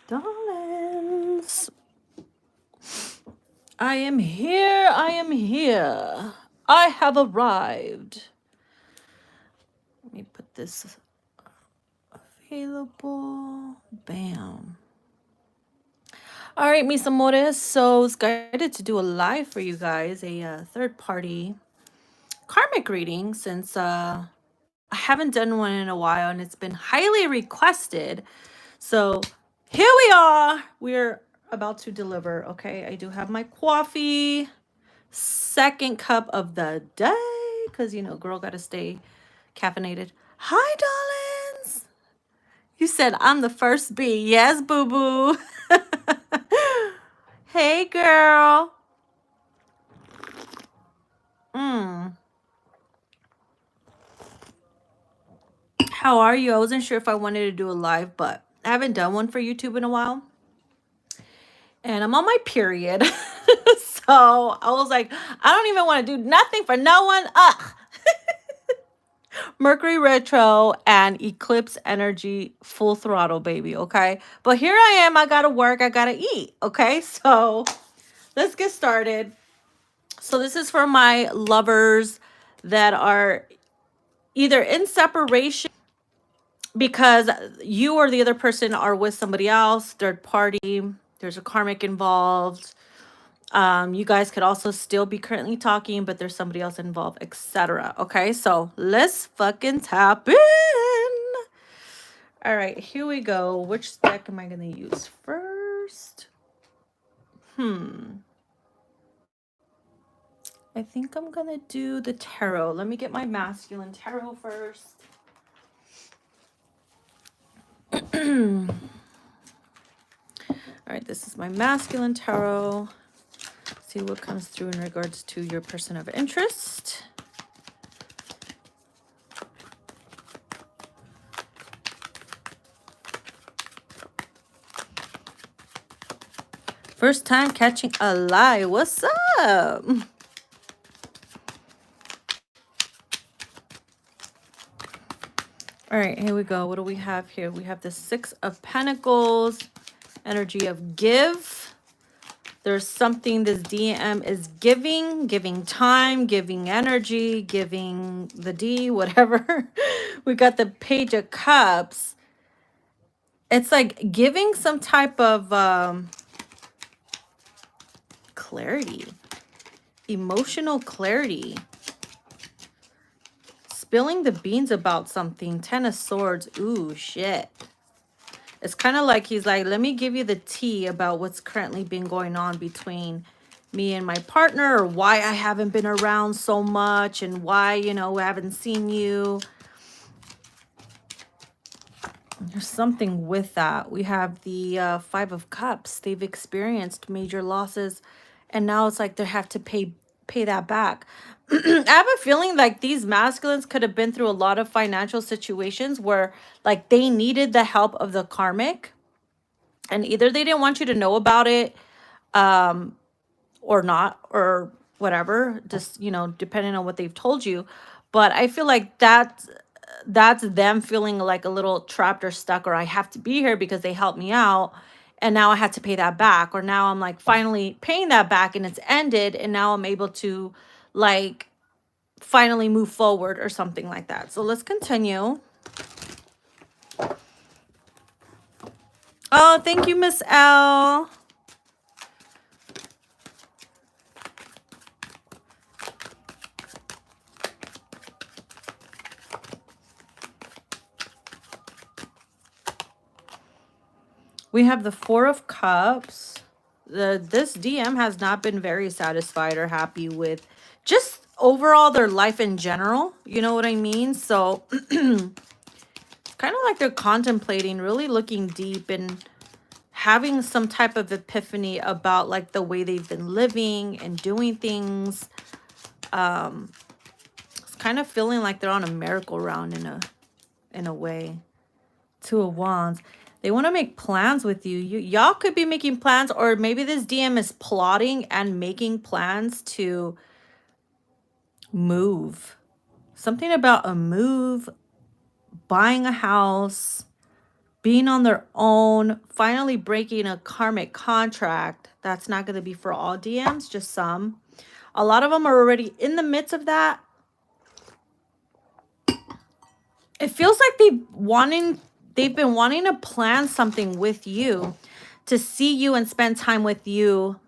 Darlings, I am here. I am here. I have arrived. Let me put this available. Bam. All right, mis amores. So it's guided to do a live for you guys, a third party karmic reading since I haven't done one in a while and it's been highly requested. So here we are. We're about to deliver. Okay, I do have my coffee. Second cup of the day because you know girl gotta stay caffeinated. Hi darlings, you said I'm the first bee. Yes, boo boo. Hey girl. How are you? I wasn't sure if I wanted to do a live, but I haven't done one for YouTube in a while and I'm on my period. So I was like, I don't even want to do nothing for no one. Ugh. Mercury retro and eclipse energy full throttle, baby. Okay, but here I am. I gotta work, I gotta eat. Okay, so let's get started. So this is for my lovers that are either in separation because you or the other person are with somebody else, third party, there's a karmic involved. You guys could also still be currently talking, but there's somebody else involved, etc. Okay, so let's fucking tap in. All right, here we go. Which deck am I going to use first? I think I'm going to do the tarot. Let me get my masculine tarot first. All right, this is my masculine tarot. See what comes through in regards to your person of interest. First time catching a lie. What's up? All right, here we go. What do we have here? We have the Six of Pentacles, energy of give. There's something this DM is giving time, giving energy, giving the D, whatever. We got the Page of Cups. It's like giving some type of clarity, emotional clarity. Spilling the beans about something. Ten of Swords. Ooh, shit. It's kind of like he's like, let me give you the tea about what's currently been going on between me and my partner, or why I haven't been around so much and why, you know, I haven't seen you. There's something with that. We have the Five of Cups. They've experienced major losses and now it's like they have to pay that back. I have a feeling like these masculines could have been through a lot of financial situations where like they needed the help of the karmic, and either they didn't want you to know about it or not, or whatever, just, you know, depending on what they've told you. But I feel like that's them feeling like a little trapped or stuck, or I have to be here because they helped me out and now I had to pay that back, or now I'm like finally paying that back and it's ended and now I'm able to like finally move forward or something like that. So let's continue. Oh, thank you, Miss L. We have the Four of Cups. This DM has not been very satisfied or happy with just overall their life in general. You know what I mean? So it's kind of like they're contemplating, really looking deep and having some type of epiphany about like the way they've been living and doing things. It's kind of feeling like they're on a merry-go-round in a way. Two of Wands. They want to make plans with you. Y'all could be making plans, or maybe this DM is plotting and making plans to move. Something about a move, buying a house, being on their own, finally breaking a karmic contract. That's not going to be for all DMs, just some. A lot of them are already in the midst of that. It feels like they've been wanting to plan something with you, to see you and spend time with you,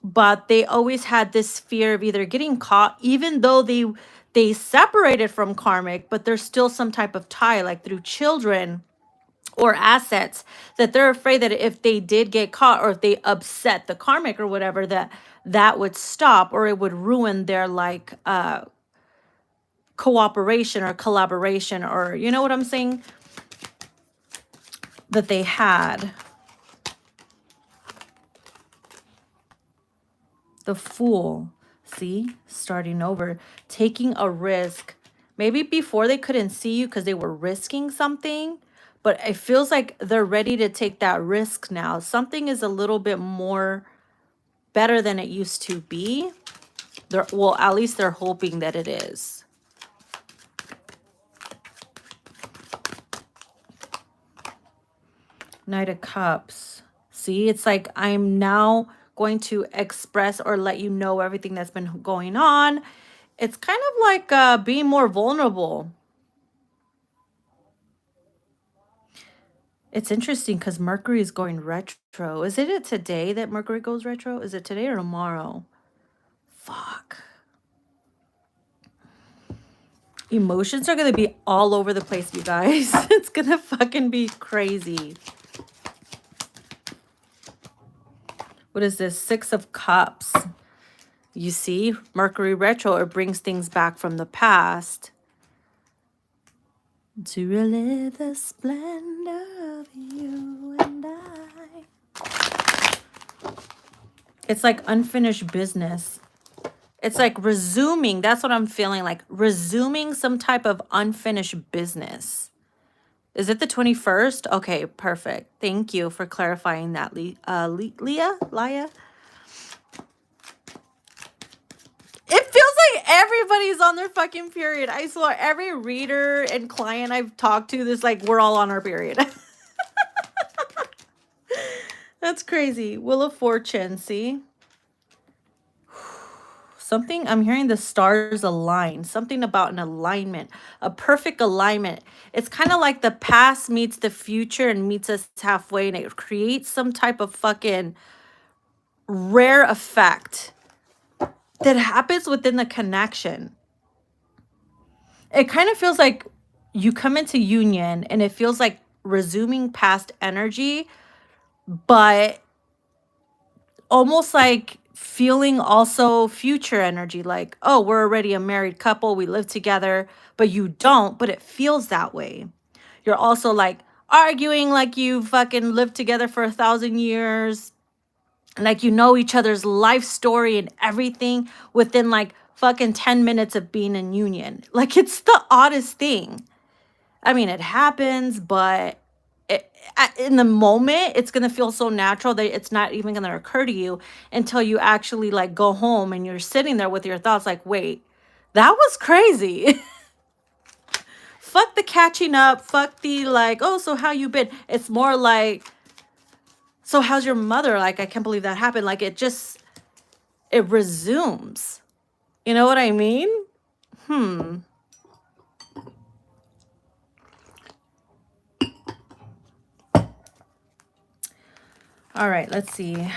but they always had this fear of either getting caught, even though they separated from karmic, but there's still some type of tie, like through children or assets, that they're afraid that if they did get caught, or if they upset the karmic or whatever, that would stop, or it would ruin their like cooperation or collaboration, or you know what I'm saying, that they had. The Fool, see, starting over, taking a risk. Maybe before they couldn't see you because they were risking something, but it feels like they're ready to take that risk now. Something is a little bit more better than it used to be. Well, at least they're hoping that it is. Knight of Cups. See, it's like I'm now going to express or let you know everything that's been going on. It's kind of like being more vulnerable. It's interesting because Mercury is going retro. Is it today that Mercury goes retro? Is it today or tomorrow? Fuck. Emotions are going to be all over the place, you guys. It's going to fucking be crazy. What is this? Six of Cups. You see, Mercury retro, it brings things back from the past. To relive the splendor of you and I. It's like unfinished business. It's like resuming. That's what I'm feeling like. Resuming some type of unfinished business. Is it the 21st? Okay, perfect. Thank you for clarifying that, Leah? It feels like everybody's on their fucking period. I swear, every reader and client I've talked to, this like, we're all on our period. That's crazy. Wheel of Fortune, see? Something, I'm hearing the stars align. Something about an alignment, a perfect alignment. It's kind of like the past meets the future and meets us halfway, and it creates some type of fucking rare effect that happens within the connection. It kind of feels like you come into union and it feels like resuming past energy, but almost like feeling also future energy, like, oh, we're already a married couple, we live together, but you don't, but it feels that way. You're also like arguing like you fucking lived together for 1,000 years, like you know each other's life story and everything within like fucking 10 minutes of being in union. Like, it's the oddest thing. I mean, it happens, but in the moment, it's going to feel so natural that it's not even going to occur to you until you actually like go home and you're sitting there with your thoughts like, wait, that was crazy. Fuck the catching up. Fuck the like, oh, so how you been? It's more like, so how's your mother? Like, I can't believe that happened. Like, it resumes. You know what I mean? All right, let's see.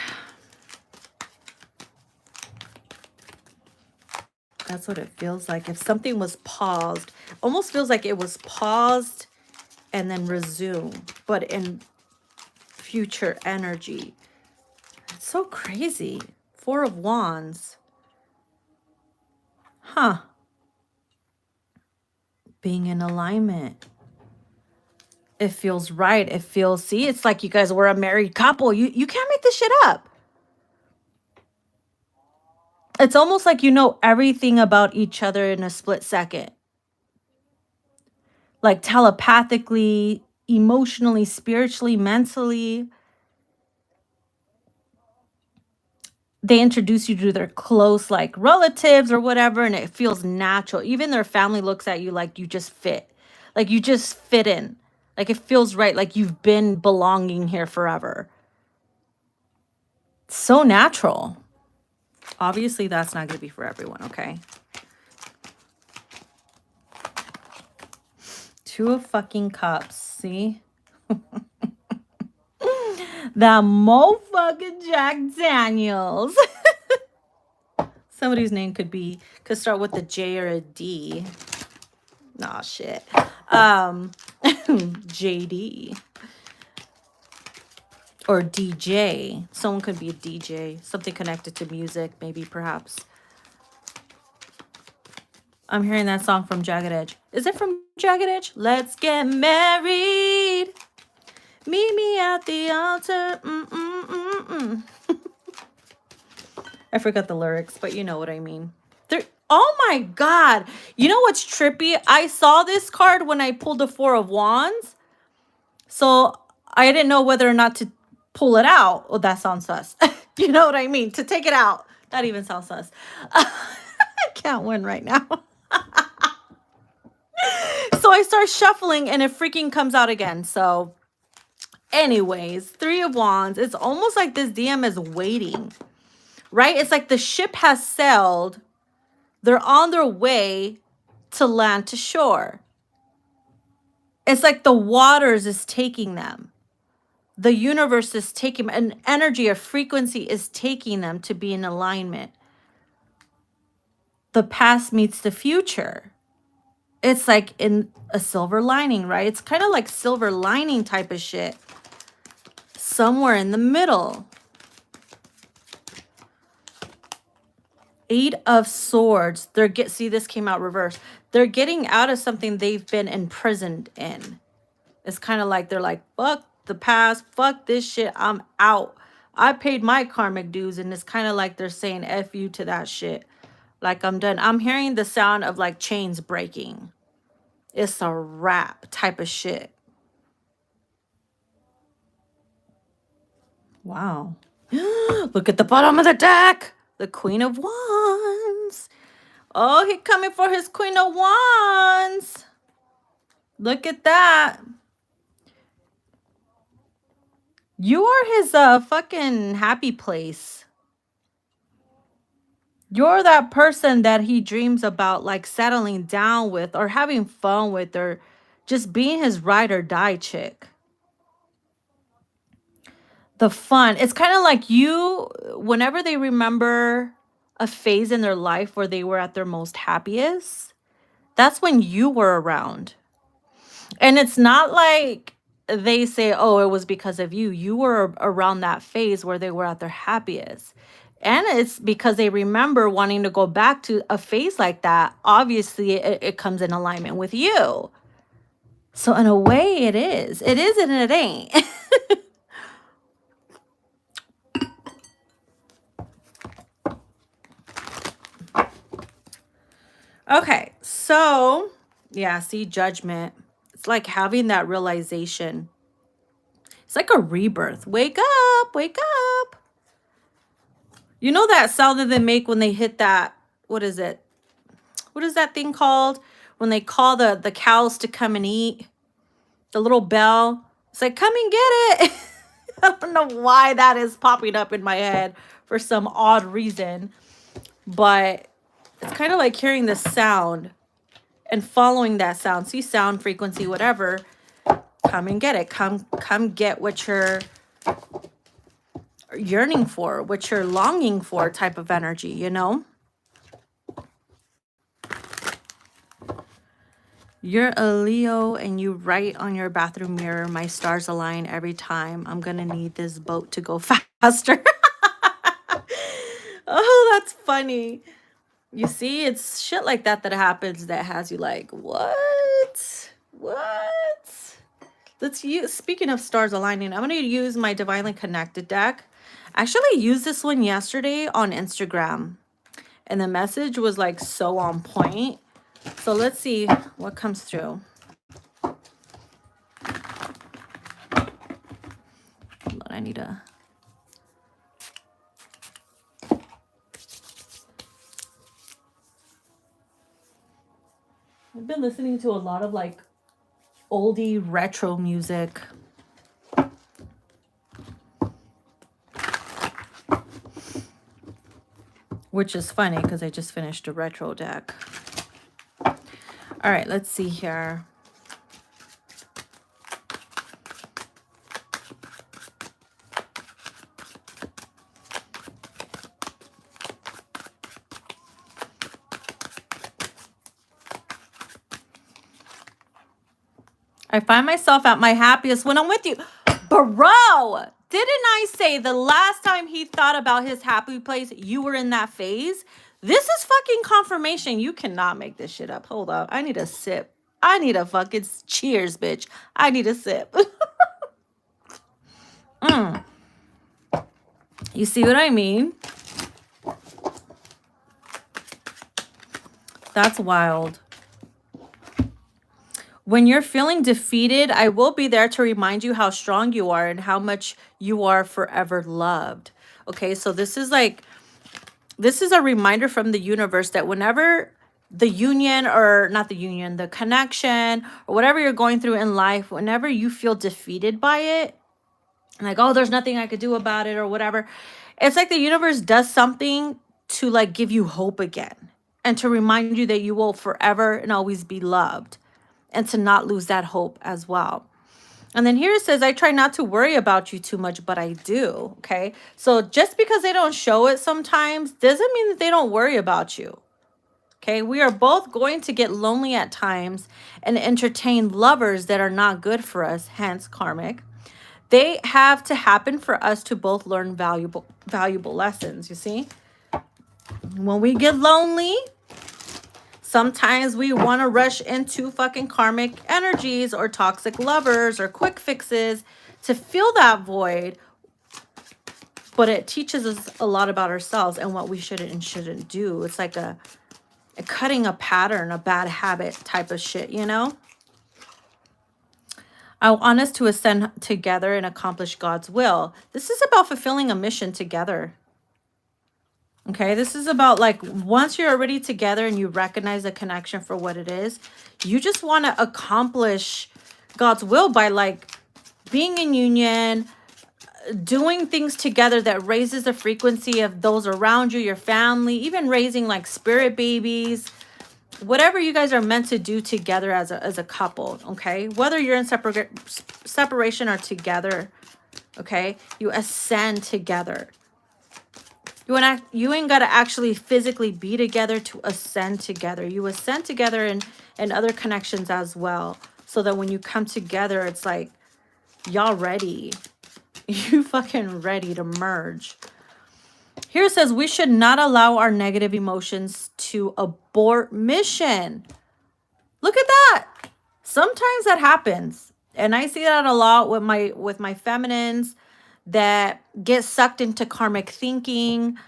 That's what it feels like. If something was paused, almost feels like it was paused and then resumed, but in future energy. It's so crazy. Four of Wands. Huh. Being in alignment. It feels right. It feels, see, it's like you guys were a married couple. You can't make this shit up. It's almost like you know everything about each other in a split second. Like telepathically, emotionally, spiritually, mentally. They introduce you to their close like relatives or whatever, and it feels natural. Even their family looks at you like you just fit. Like you just fit in. Like it feels right, like you've been belonging here forever. So natural. Obviously, that's not going to be for everyone, okay? Two of fucking cups, see? That motherfucking Jack Daniels. Somebody's name could start with a J or a D. Nah, shit. JD. Or DJ. Someone could be a DJ. Something connected to music, maybe, perhaps. I'm hearing that song from Jagged Edge. Is it from Jagged Edge? Let's get married. Meet me at the altar. I forgot the lyrics, but you know what I mean. Oh my God. You know what's trippy? I saw this card when I pulled the Four of Wands. So I didn't know whether or not to pull it out. Oh, that sounds sus. You know what I mean? To take it out. That even sounds sus. I can't win right now. So I start shuffling and it freaking comes out again. So anyways, Three of Wands. It's almost like this DM is waiting, right? It's like the ship has sailed. They're on their way to land to shore. It's like the waters is taking them. The universe is taking, an energy, a frequency is taking them to be in alignment. The past meets the future. It's like in a silver lining, right? It's kind of like silver lining type of shit. Somewhere in the middle. Eight of Swords. See, this came out reversed. They're getting out of something they've been imprisoned in. It's kind of like they're like, fuck the past, fuck this shit, I'm out. I paid my karmic dues, and it's kind of like they're saying F you to that shit. Like, I'm done. I'm hearing the sound of like chains breaking. It's a wrap type of shit. Wow. Look at the bottom of the deck. The Queen of Wands. Oh, he coming for his Queen of Wands. Look at that. You are his fucking happy place. You're that person that he dreams about, like settling down with or having fun with or just being his ride or die chick. The fun. It's kind of like you, whenever they remember a phase in their life where they were at their most happiest, that's when you were around. And it's not like they say, oh, it was because of you. You were around that phase where they were at their happiest. And it's because they remember wanting to go back to a phase like that. Obviously, it comes in alignment with you. So in a way, it is. It is and it ain't. Okay, so yeah, see, Judgment. It's like having that realization. It's like a rebirth. Wake up, wake up. You know that sound that they make when they hit that, what is it? What is that thing called? When they call the cows to come and eat? The little bell. It's like, come and get it. I don't know why that is popping up in my head for some odd reason. But it's kind of like hearing the sound and following that sound. See, sound, frequency, whatever. Come and get it. Come get what you're yearning for, what you're longing for type of energy, you know? You're a Leo and you write on your bathroom mirror, my stars align every time. I'm going to need this boat to go faster. Oh, that's funny. You see, it's shit like that that happens that has you like, what? What? Let's use, speaking of stars aligning, I'm going to use my Divinely Connected deck. I actually used this one yesterday on Instagram. And the message was like so on point. So let's see what comes through. Hold on, I need a... I've been listening to a lot of like oldie retro music. Which is funny because I just finished a retro deck. All right, let's see here. I find myself at my happiest when I'm with you. Bro, didn't I say the last time he thought about his happy place, you were in that phase? This is fucking confirmation. You cannot make this shit up. Hold up. I need a sip. I need a fucking cheers, bitch. I need a sip. You see what I mean? That's wild. When you're feeling defeated, I will be there to remind you how strong you are and how much you are forever loved. Okay, so this is a reminder from the universe that whenever the union, or not the union, the connection, or whatever you're going through in life, whenever you feel defeated by it, like, oh, there's nothing I could do about it or whatever, it's like the universe does something to like give you hope again and to remind you that you will forever and always be loved, and to not lose that hope as well. And then here it says, I try not to worry about you too much, but I do. Okay. So just because they don't show it sometimes doesn't mean that they don't worry about you. Okay. We are both going to get lonely at times and entertain lovers that are not good for us, hence karmic. They have to happen for us to both learn valuable lessons. You see, when we get lonely, sometimes we want to rush into fucking karmic energies or toxic lovers or quick fixes to fill that void. But it teaches us a lot about ourselves and what we should and shouldn't do. It's like a cutting a pattern, a bad habit type of shit, you know? I want us to ascend together and accomplish God's will. This is about fulfilling a mission together. Okay, this is about like once you're already together and you recognize the connection for what it is, you just want to accomplish God's will by like being in union, doing things together that raises the frequency of those around you, your family, even raising like spirit babies, whatever you guys are meant to do together as a couple. Okay, whether you're in separation or together, okay, you ascend together. You ain't got to actually physically be together to ascend together. You ascend together in other connections as well. So that when you come together, it's like, y'all ready. You fucking ready to merge. Here it says, we should not allow our negative emotions to abort mission. Look at that. Sometimes that happens. And I see that a lot with my feminines that get sucked into karmic thinking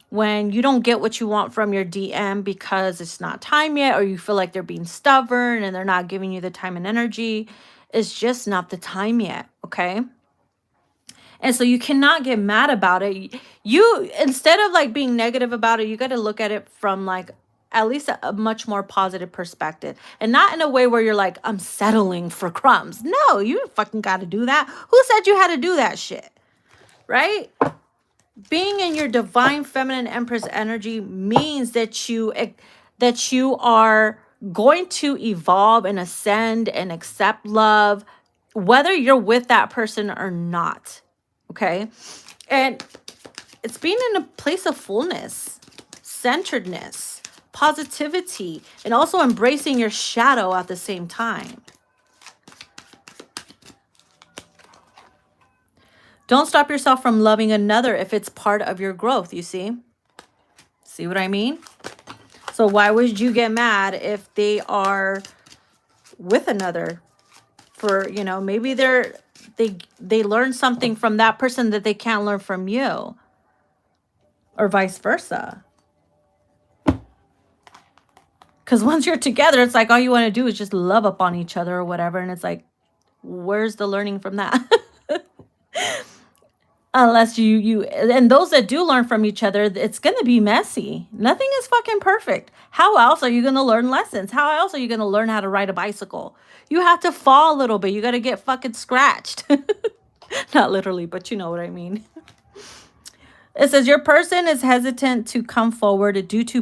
when you don't get what you want from your DM because it's not time yet, or you feel like they're being stubborn and they're not giving you the time and energy. It's just not the time yet, okay? And so you cannot get mad about it. You, instead of like being negative about it, you got to look at it from like at least a much more positive perspective, and not in a way where you're like, I'm settling for crumbs. No, you fucking got to do that. Who said you had to do that shit? Right? Being in your divine feminine empress energy means that you are going to evolve and ascend and accept love, whether you're with that person or not. Okay. And it's being in a place of fullness, centeredness, positivity, and also embracing your shadow at the same time. Don't stop yourself from loving another if it's part of your growth, you see? See what I mean? So why would you get mad if they are with another for, you know, maybe they learn something from that person that they can't learn from you, or vice versa. Because once you're together, it's like all you want to do is just love up on each other or whatever. And it's like, where's the learning from that? Unless and those that do learn from each other, it's going to be messy. Nothing is fucking perfect. How else are you going to learn lessons? How else are you going to learn how to ride a bicycle? You have to fall a little bit. You got to get fucking scratched. Not literally, but you know what I mean. It says your person is hesitant to come forward due to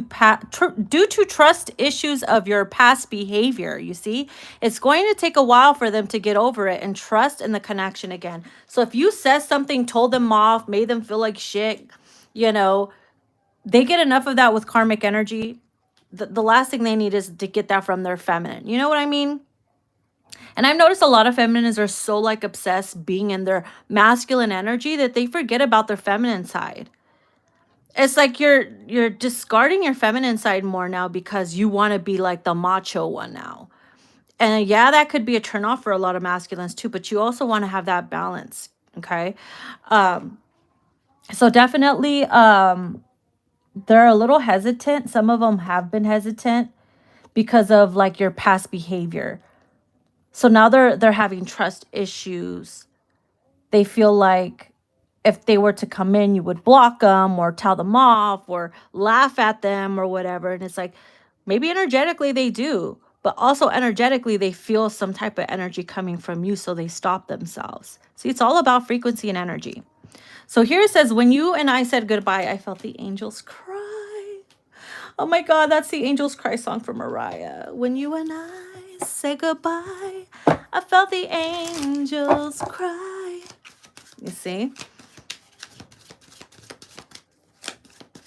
due to trust issues of your past behavior. You see, it's going to take a while for them to get over it and trust in the connection again. So if you said something, told them off, made them feel like shit, you know, they get enough of that with karmic energy. The last thing they need is to get that from their feminine. You know what I mean? And I've noticed a lot of feminines are so like obsessed being in their masculine energy that they forget about their feminine side. It's like you're discarding your feminine side more now because you want to be like the macho one now. And yeah, that could be a turnoff for a lot of masculines too, but you also want to have that balance. Okay. Um, so definitely they're a little hesitant. Some of them have been hesitant because of like your past behavior. So now they're having trust issues. They feel like if they were to come in, you would block them or tell them off or laugh at them or whatever. And it's like maybe energetically they do, but also energetically they feel some type of energy coming from you, so they stop themselves. See, it's all about frequency and energy. So here it says, when you and I said goodbye, I felt the angels cry. Oh my God, that's the Angels Cry song from Mariah. When you and I said goodbye, I felt the angels cry. You see?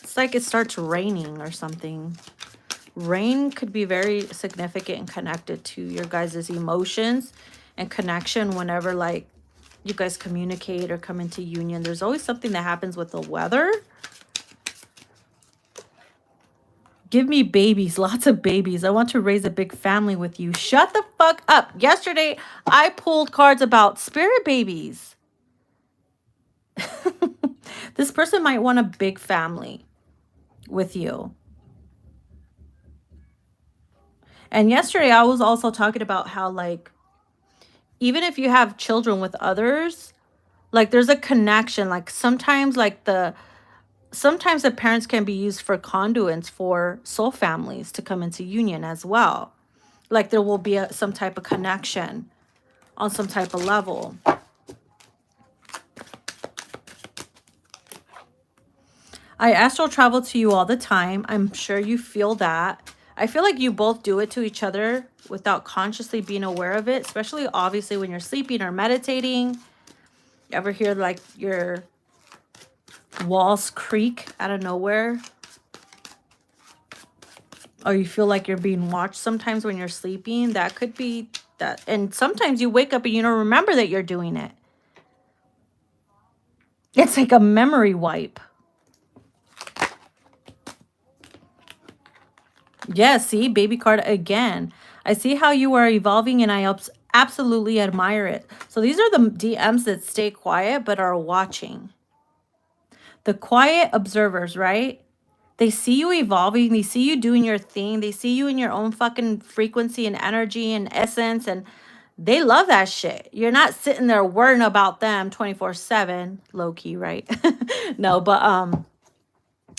It's like it starts raining or something. Rain could be very significant and connected to your guys' emotions and connection whenever like you guys communicate or come into union. There's always something that happens with the weather. Give me babies, lots of babies. I want to raise a big family with you. Shut the fuck up. Yesterday, I pulled cards about spirit babies. This person might want a big family with you. And yesterday, I was also talking about how, like, even if you have children with others, like, there's a connection. Like, sometimes the parents can be used for conduits for soul families to come into union as well. Like there will be some type of connection on some type of level. I astral travel to you all the time. I'm sure you feel that. I feel like you both do it to each other without consciously being aware of it, especially obviously when you're sleeping or meditating. You ever hear like your walls creak out of nowhere? Or you feel like you're being watched sometimes when you're sleeping? That could be that. And sometimes you wake up and you don't remember that you're doing it. It's like a memory wipe. Yeah, see, baby card again. I see how you are evolving and I absolutely admire it. So these are the DMs that stay quiet but are watching. The quiet observers, right? They see you evolving. They see you doing your thing. They see you in your own fucking frequency and energy and essence. And they love that shit. You're not sitting there worrying about them 24/7, low key, right? No, but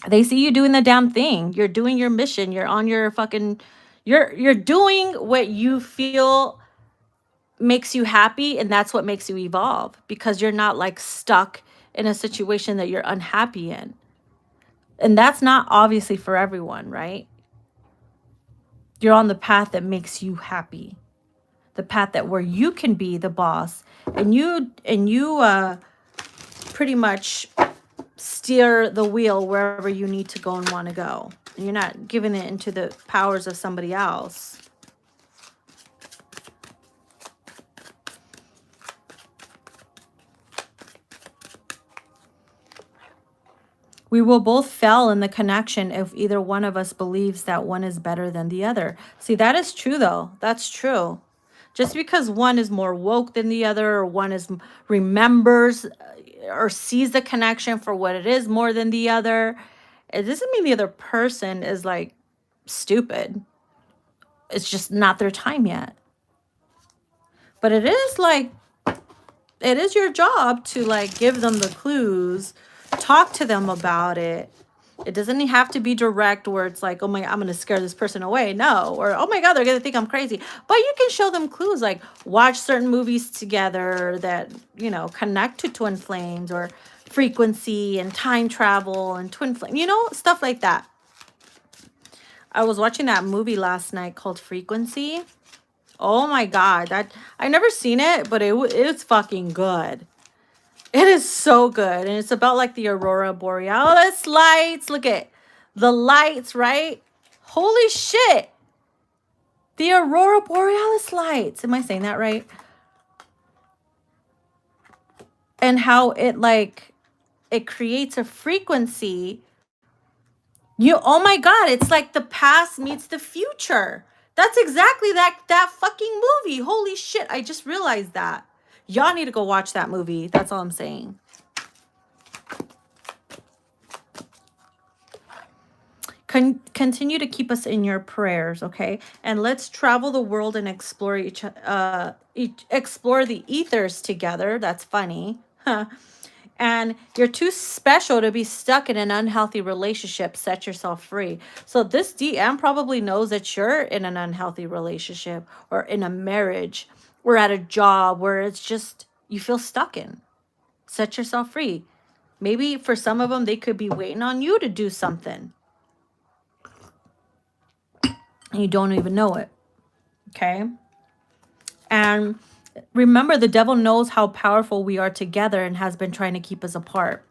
they see you doing the damn thing. You're doing your mission. You're on your fucking, you're doing what you feel makes you happy, and that's what makes you evolve, because you're not like stuck in a situation that you're unhappy in. And that's not obviously for everyone, right? You're on the path that makes you happy. The path that where you can be the boss and you pretty much steer the wheel wherever you need to go and want to go. And you're not giving it into the powers of somebody else. We will both fail in the connection if either one of us believes that one is better than the other. See, that is true though. That's true. Just because one is more woke than the other, or one is remembers or sees the connection for what it is more than the other, it doesn't mean the other person is like stupid. It's just not their time yet. But it is like it is your job to like give them the clues, talk to them about it. It doesn't have to be direct where it's like, oh my, I'm going to scare this person away. No. Or, oh my God, they're going to think I'm crazy. But you can show them clues, like watch certain movies together that, you know, connect to twin flames, or frequency and time travel and twin flame, you know, stuff like that. I was watching that movie last night called Frequency. Oh my God, that I never seen it, but it's fucking good. It is so good. And it's about like the Aurora Borealis lights. Look at the lights, right? Holy shit. The Aurora Borealis lights. Am I saying that right? And how it like, it creates a frequency. Oh my God, it's like the past meets the future. That's exactly that fucking movie. Holy shit, I just realized that. Y'all need to go watch that movie. That's all I'm saying. Continue to keep us in your prayers, okay? And let's travel the world and explore explore the ethers together. That's funny. And you're too special to be stuck in an unhealthy relationship. Set yourself free. So this DM probably knows that you're in an unhealthy relationship, or in a marriage, or at a job where it's just you feel stuck in. Set yourself free. Maybe for some of them, they could be waiting on you to do something. And you don't even know it. Okay? And remember, the devil knows how powerful we are together and has been trying to keep us apart.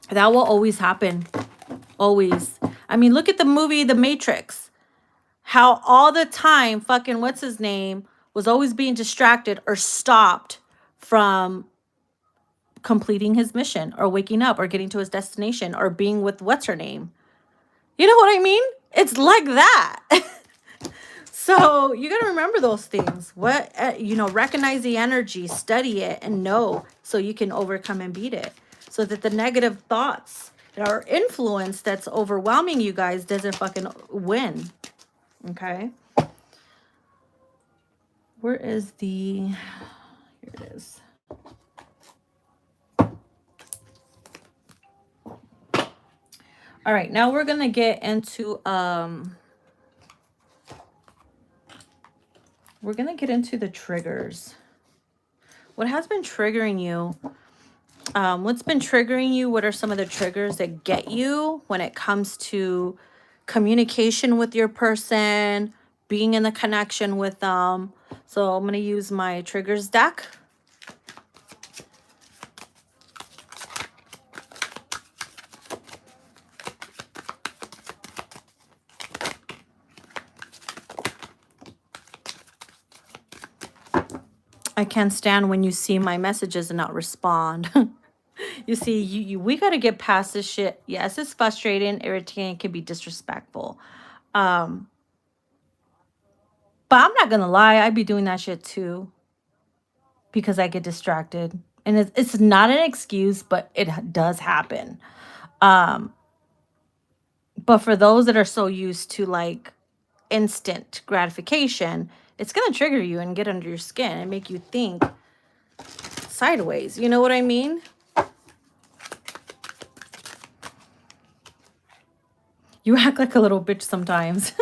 That will always happen. Always. I mean, look at the movie The Matrix. How all the time fucking what's his name was always being distracted or stopped from completing his mission, or waking up, or getting to his destination, or being with what's her name. You know what I mean? It's like that. So you got to remember those things. Recognize the energy, study it, and know, so you can overcome and beat it. So that the negative thoughts or influence that's overwhelming you guys doesn't fucking win. Okay. Where is here it is. All right. Now we're going to get into, we're going to get into the triggers. What has been triggering you? What's been triggering you? What are some of the triggers that get you when it comes to communication with your person, being in the connection with them? So I'm going to use my triggers deck. I can't stand when you see my messages and not respond. You see, we got to get past this shit. Yes, it's frustrating, irritating, it can be disrespectful. But I'm not going to lie, I'd be doing that shit too, because I get distracted. And it's not an excuse, but it does happen. But for those that are so used to like instant gratification, it's going to trigger you and get under your skin and make you think sideways. You know what I mean? You act like a little bitch sometimes.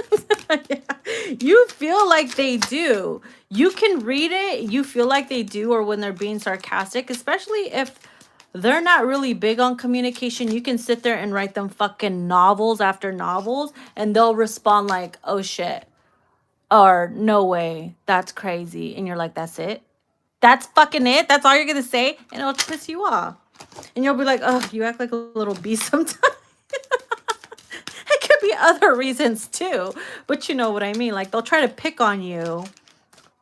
Yeah. You feel like they do. You can read it. You feel like they do, or when they're being sarcastic, especially if they're not really big on communication. You can sit there and write them fucking novels after novels, and they'll respond like, oh shit, or no way, that's crazy. And you're like, that's it? That's fucking it? That's all you're going to say? And it'll piss you off. And you'll be like, oh, you act like a little beast sometimes. It could be other reasons too, but you know what I mean? Like, they'll try to pick on you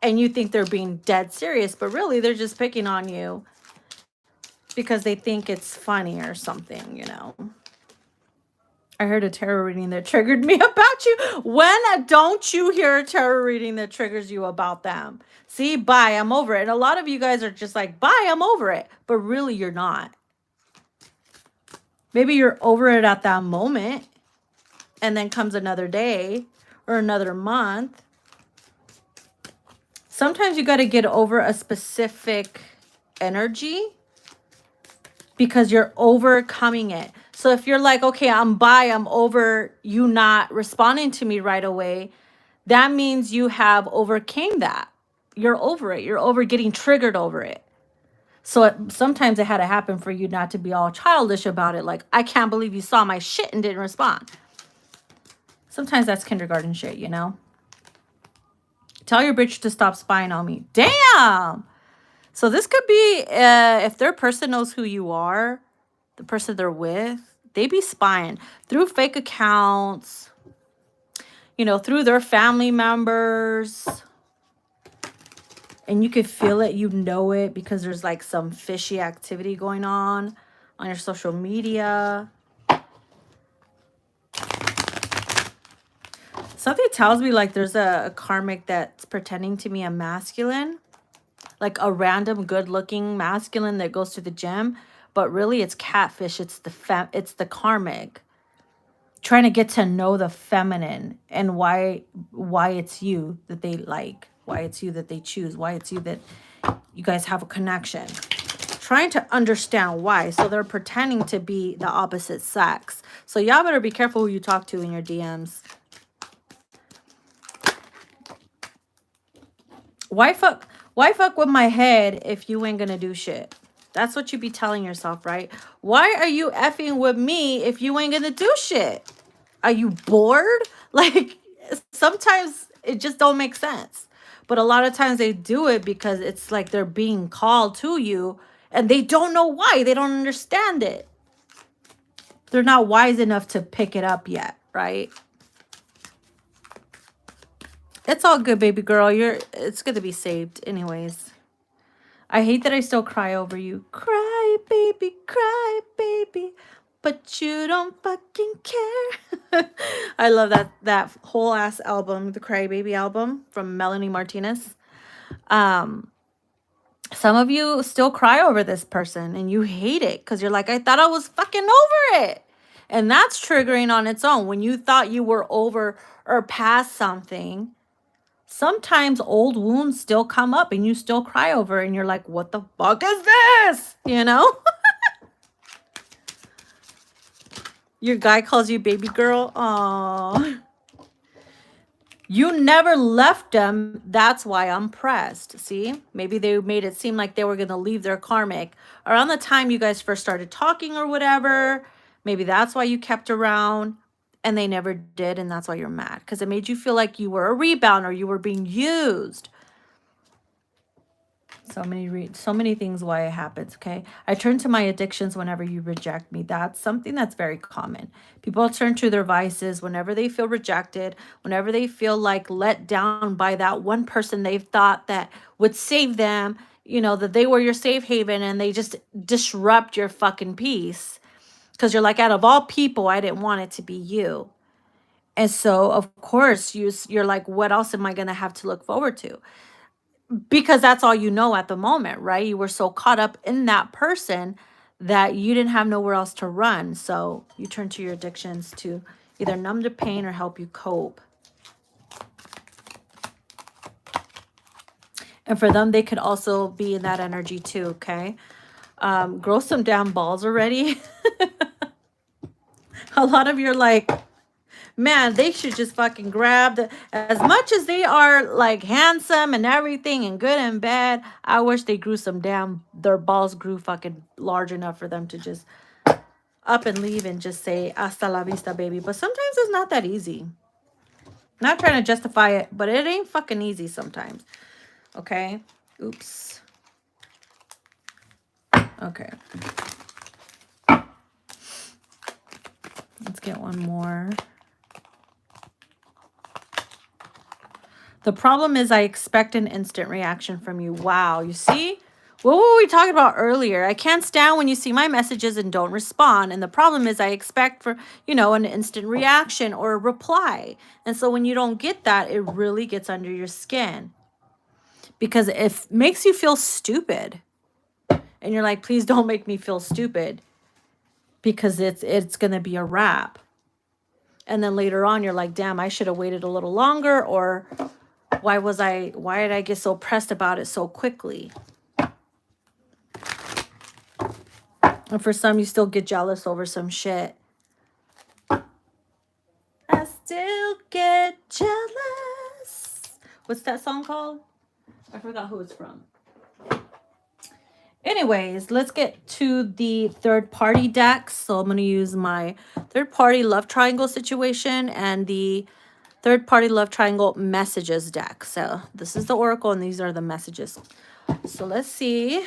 and you think they're being dead serious, but really they're just picking on you because they think it's funny or something, you know. I heard a tarot reading that triggered me about you. When don't you hear a tarot reading that triggers you about them? See, bye, I'm over it. And a lot of you guys are just like, bye, I'm over it. But really, you're not. Maybe you're over it at that moment, and then comes another day or another month. Sometimes you got to get over a specific energy because you're overcoming it. So if you're like, okay, I'm over you not responding to me right away, that means you have overcame that. You're over it. You're over getting triggered over it. So sometimes it had to happen for you not to be all childish about it. Like, I can't believe you saw my shit and didn't respond. Sometimes that's kindergarten shit, you know? Tell your bitch to stop spying on me. Damn! So this could be, if their person knows who you are, the person they're with, they be spying through fake accounts, you know, through their family members. And you could feel it, you know it, because there's like some fishy activity going on your social media. Something tells me like there's a karmic that's pretending to be a masculine, like a random good-looking masculine that goes to the gym, but really it's catfish. It's the karmic trying to get to know the feminine and why it's you that they like, why it's you that they choose, why it's you that you guys have a connection. Trying to understand why. So they're pretending to be the opposite sex. So y'all better be careful who you talk to in your DMs. Why fuck with my head if you ain't gonna do shit? That's what you be telling yourself, right? Why are you effing with me if you ain't gonna do shit? Are you bored? Like, sometimes it just don't make sense. But a lot of times they do it because it's like they're being called to you and they don't know why. They don't understand it. They're not wise enough to pick it up yet, right? It's all good, baby girl. It's gonna be saved anyways. I hate that I still cry over you. Cry, baby, but you don't fucking care. I love that whole ass album, the Cry Baby album from Melanie Martinez. Some of you still cry over this person and you hate it because you're like, I thought I was fucking over it. And that's triggering on its own. When you thought you were over or past something, sometimes old wounds still come up and you still cry over it and you're like, what the fuck is this? You know? Your guy calls you baby girl. Aww. You never left them. That's why I'm pressed. See? Maybe they made it seem like they were going to leave their karmic around the time you guys first started talking or whatever. Maybe that's why you kept around and they never did. And that's why you're mad. Because it made you feel like you were a rebound or you were being used. So many things why it happens, okay? I turn to my addictions whenever you reject me. That's something that's very common. People turn to their vices whenever they feel rejected, whenever they feel like let down by that one person they've thought that would save them, you know, that they were your safe haven and they just disrupt your fucking peace. Because you're like, out of all people, I didn't want it to be you. And so, of course, you're like, what else am I going to have to look forward to? Because that's all you know at the moment, right? You were so caught up in that person that you didn't have nowhere else to run. So you turn to your addictions to either numb the pain or help you cope. And for them, they could also be in that energy too, okay? Grow some damn balls already. A lot of you are like, man, they should just fucking grab as much as they are like handsome and everything and good and bad. I wish they grew their balls grew fucking large enough for them to just up and leave and just say, hasta la vista, baby. But sometimes it's not that easy. Not trying to justify it, but it ain't fucking easy sometimes. Okay. Oops. Okay. Let's get one more. The problem is I expect an instant reaction from you. Wow, you see? What were we talking about earlier? I can't stand when you see my messages and don't respond. And the problem is I expect for, you know, an instant reaction or a reply. And so when you don't get that, it really gets under your skin. Because it makes you feel stupid. And you're like, please don't make me feel stupid. Because it's going to be a wrap. And then later on, you're like, damn, I should have waited a little longer, or why did I get so pressed about it so quickly? And for some, you still get jealous over some shit. I still get jealous. What's that song called? I forgot who it's from. Anyways, let's get to the third party decks. So I'm going to use my third party love triangle situation and the third party love triangle messages deck. So this is the oracle and these are the messages. So let's see.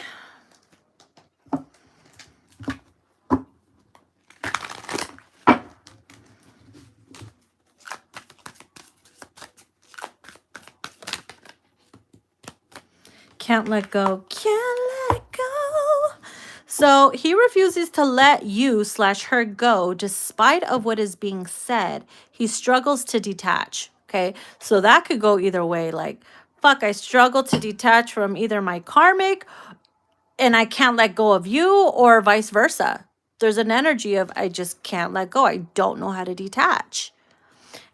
Can't let go. Can't let go. So he refuses to let you / her go despite of what is being said. He struggles to detach. Okay. So that could go either way. Like, fuck, I struggle to detach from either my karmic and I can't let go of you, or vice versa. There's an energy of I just can't let go. I don't know how to detach.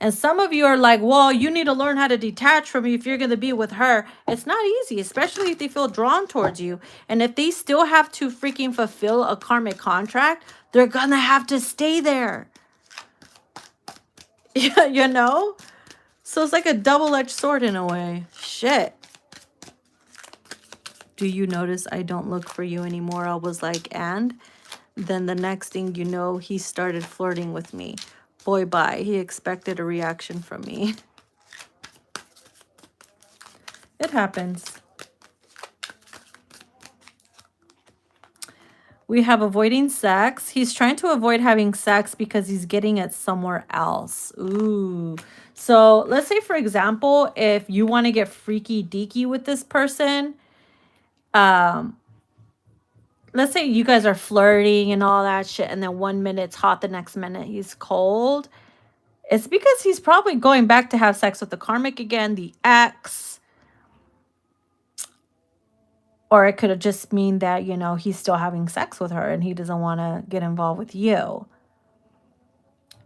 And some of you are like, well, you need to learn how to detach from me if you're going to be with her. It's not easy, especially if they feel drawn towards you. And if they still have to freaking fulfill a karmic contract, they're going to have to stay there. You know? So it's like a double-edged sword in a way. Shit. Do you notice I don't look for you anymore? I was like, and then the next thing you know, he started flirting with me. Boy, bye. He expected a reaction from me. It happens. We have avoiding sex. He's trying to avoid having sex because he's getting it somewhere else. Ooh. So let's say, for example, if you want to get freaky deaky with this person, let's say you guys are flirting and all that shit, and then 1 minute it's hot, the next minute he's cold. It's because he's probably going back to have sex with the karmic again, the ex. Or it could have just mean that, you know, he's still having sex with her and he doesn't want to get involved with you.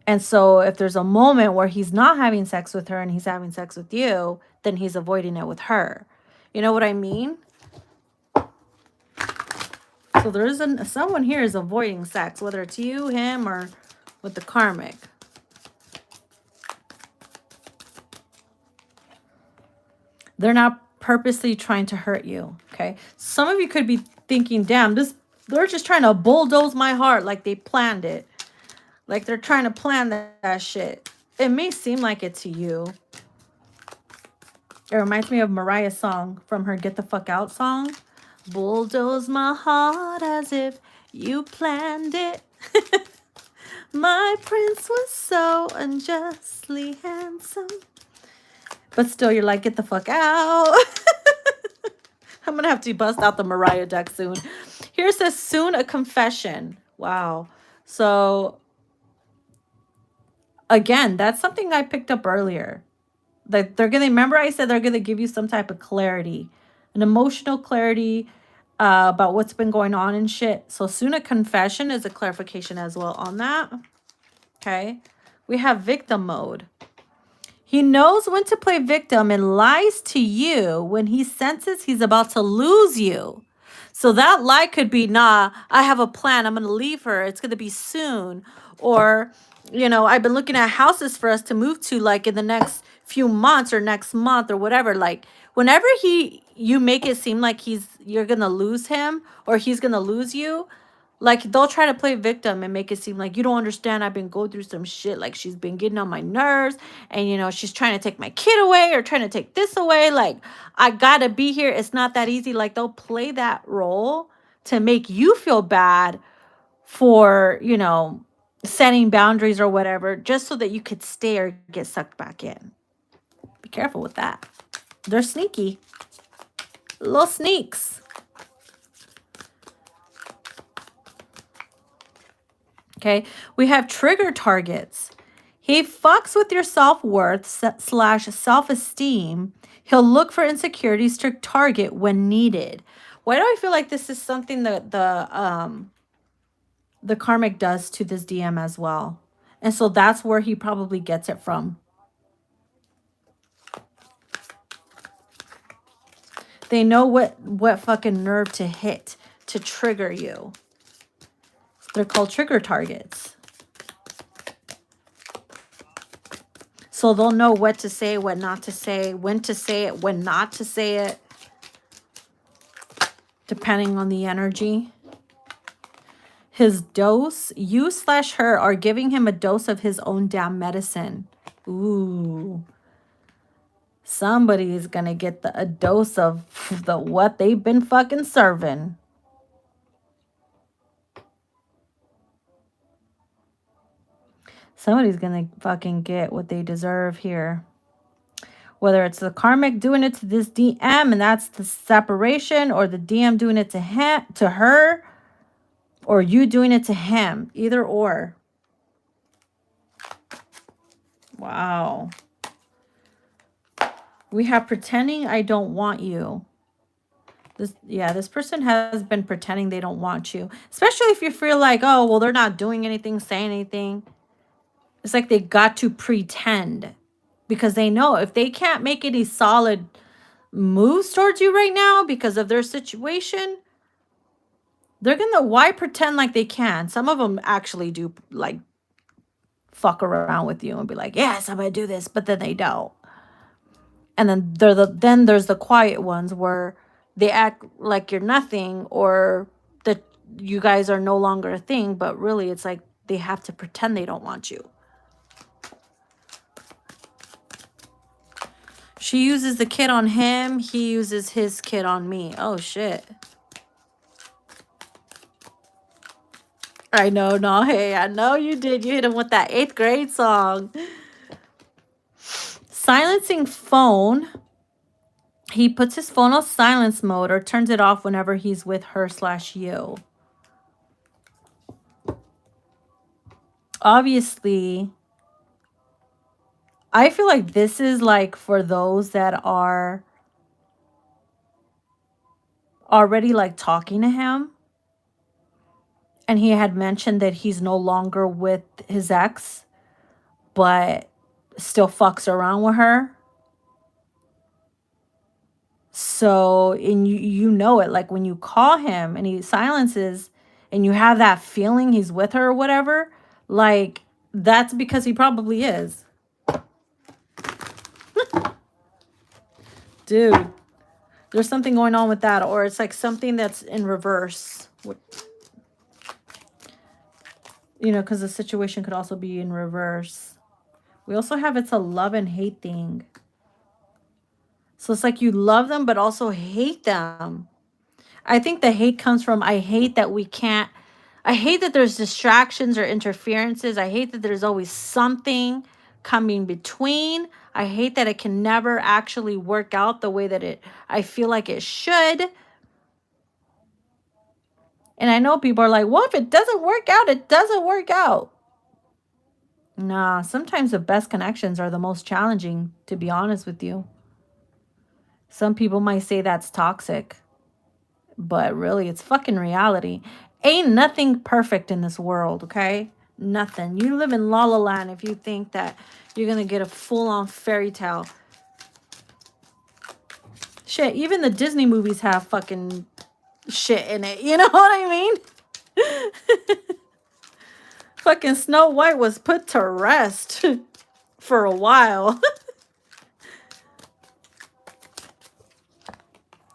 And so if there's a moment where he's not having sex with her and he's having sex with you, then he's avoiding it with her. You know what I mean? So there is someone here is avoiding sex, whether it's you, him, or with the karmic. They're not purposely trying to hurt you, okay? Some of you could be thinking, damn, they're just trying to bulldoze my heart like they planned it. Like they're trying to plan that shit. It may seem like it to you. It reminds me of Mariah's song from her Get the Fuck Out song. Bulldoze my heart as if you planned it. My prince was so unjustly handsome. But still, you're like, get the fuck out. I'm going to have to bust out the Mariah deck soon. Here says, soon a confession. Wow. So, again, that's something I picked up earlier. Like they're going to, remember I said they're going to give you some type of clarity. An emotional clarity about what's been going on and shit. So soon a confession is a clarification as well on that. Okay. We have victim mode. He knows when to play victim and lies to you when he senses he's about to lose you. So that lie could be, nah, I have a plan. I'm going to leave her. It's going to be soon. Or, you know, I've been looking at houses for us to move to like in the next few months or next month or whatever. Like whenever you make it seem like you're going to lose him or he's going to lose you, like they'll try to play victim and make it seem like you don't understand. I've been going through some shit. Like she's been getting on my nerves and, you know, she's trying to take my kid away or trying to take this away. Like I gotta be here. It's not that easy. Like they'll play that role to make you feel bad for, you know, setting boundaries or whatever, just so that you could stay or get sucked back in. Be careful with that. They're sneaky. Little sneaks. Okay, we have trigger targets. He fucks with your self-worth / self-esteem. He'll look for insecurities to target when needed. Why do I feel like this is something that the karmic does to this DM as well? And so that's where he probably gets it from. They know what fucking nerve to hit to trigger you. They're called trigger targets. So they'll know what to say, what not to say, when to say it, when not to say it, depending on the energy. His dose, you/her are giving him a dose of his own damn medicine. Ooh. Somebody is going to get a dose of what they've been fucking serving. Somebody's going to fucking get what they deserve here. Whether it's the karmic doing it to this DM and that's the separation, or the DM doing it to him, to her, or you doing it to him. Either or. Wow. We have pretending I don't want you. This person has been pretending they don't want you. Especially if you feel like, oh, well, they're not doing anything, saying anything. It's like they got to pretend. Because they know if they can't make any solid moves towards you right now because of their situation, they're gonna, why pretend like they can? Some of them actually do, like, fuck around with you and be like, yes, I'm gonna do this, but then they don't. And then there's the quiet ones where they act like you're nothing, or that you guys are no longer a thing, but really it's like they have to pretend they don't want you. She uses the kid on him. He uses his kid on me. Oh, shit. I know, no, hey, I know you did. You hit him with that 8th grade song. Silencing phone. He puts his phone on silence mode or turns it off whenever he's with her/you. Obviously, I feel like this is like for those that are already like talking to him. And he had mentioned that he's no longer with his ex, but still fucks around with her. So, and you know it, like when you call him and he silences and you have that feeling he's with her or whatever, like that's because he probably is. Dude, there's something going on with that, or it's like something that's in reverse. You know, because the situation could also be in reverse. We also have it's a love and hate thing. So it's like you love them, but also hate them. I think the hate comes from, I hate that we can't, I hate that there's distractions or interferences. I hate that there's always something coming between. I hate that it can never actually work out the way that I feel like it should. And I know people are like, well, if it doesn't work out, it doesn't work out. Nah, sometimes the best connections are the most challenging, to be honest with you. Some people might say that's toxic, but really it's fucking reality. Ain't nothing perfect in this world, okay? Nothing. You live in La La Land if you think that you're going to get a full-on fairy tale. Shit, even the Disney movies have fucking shit in it. You know what I mean? Fucking Snow White was put to rest for a while.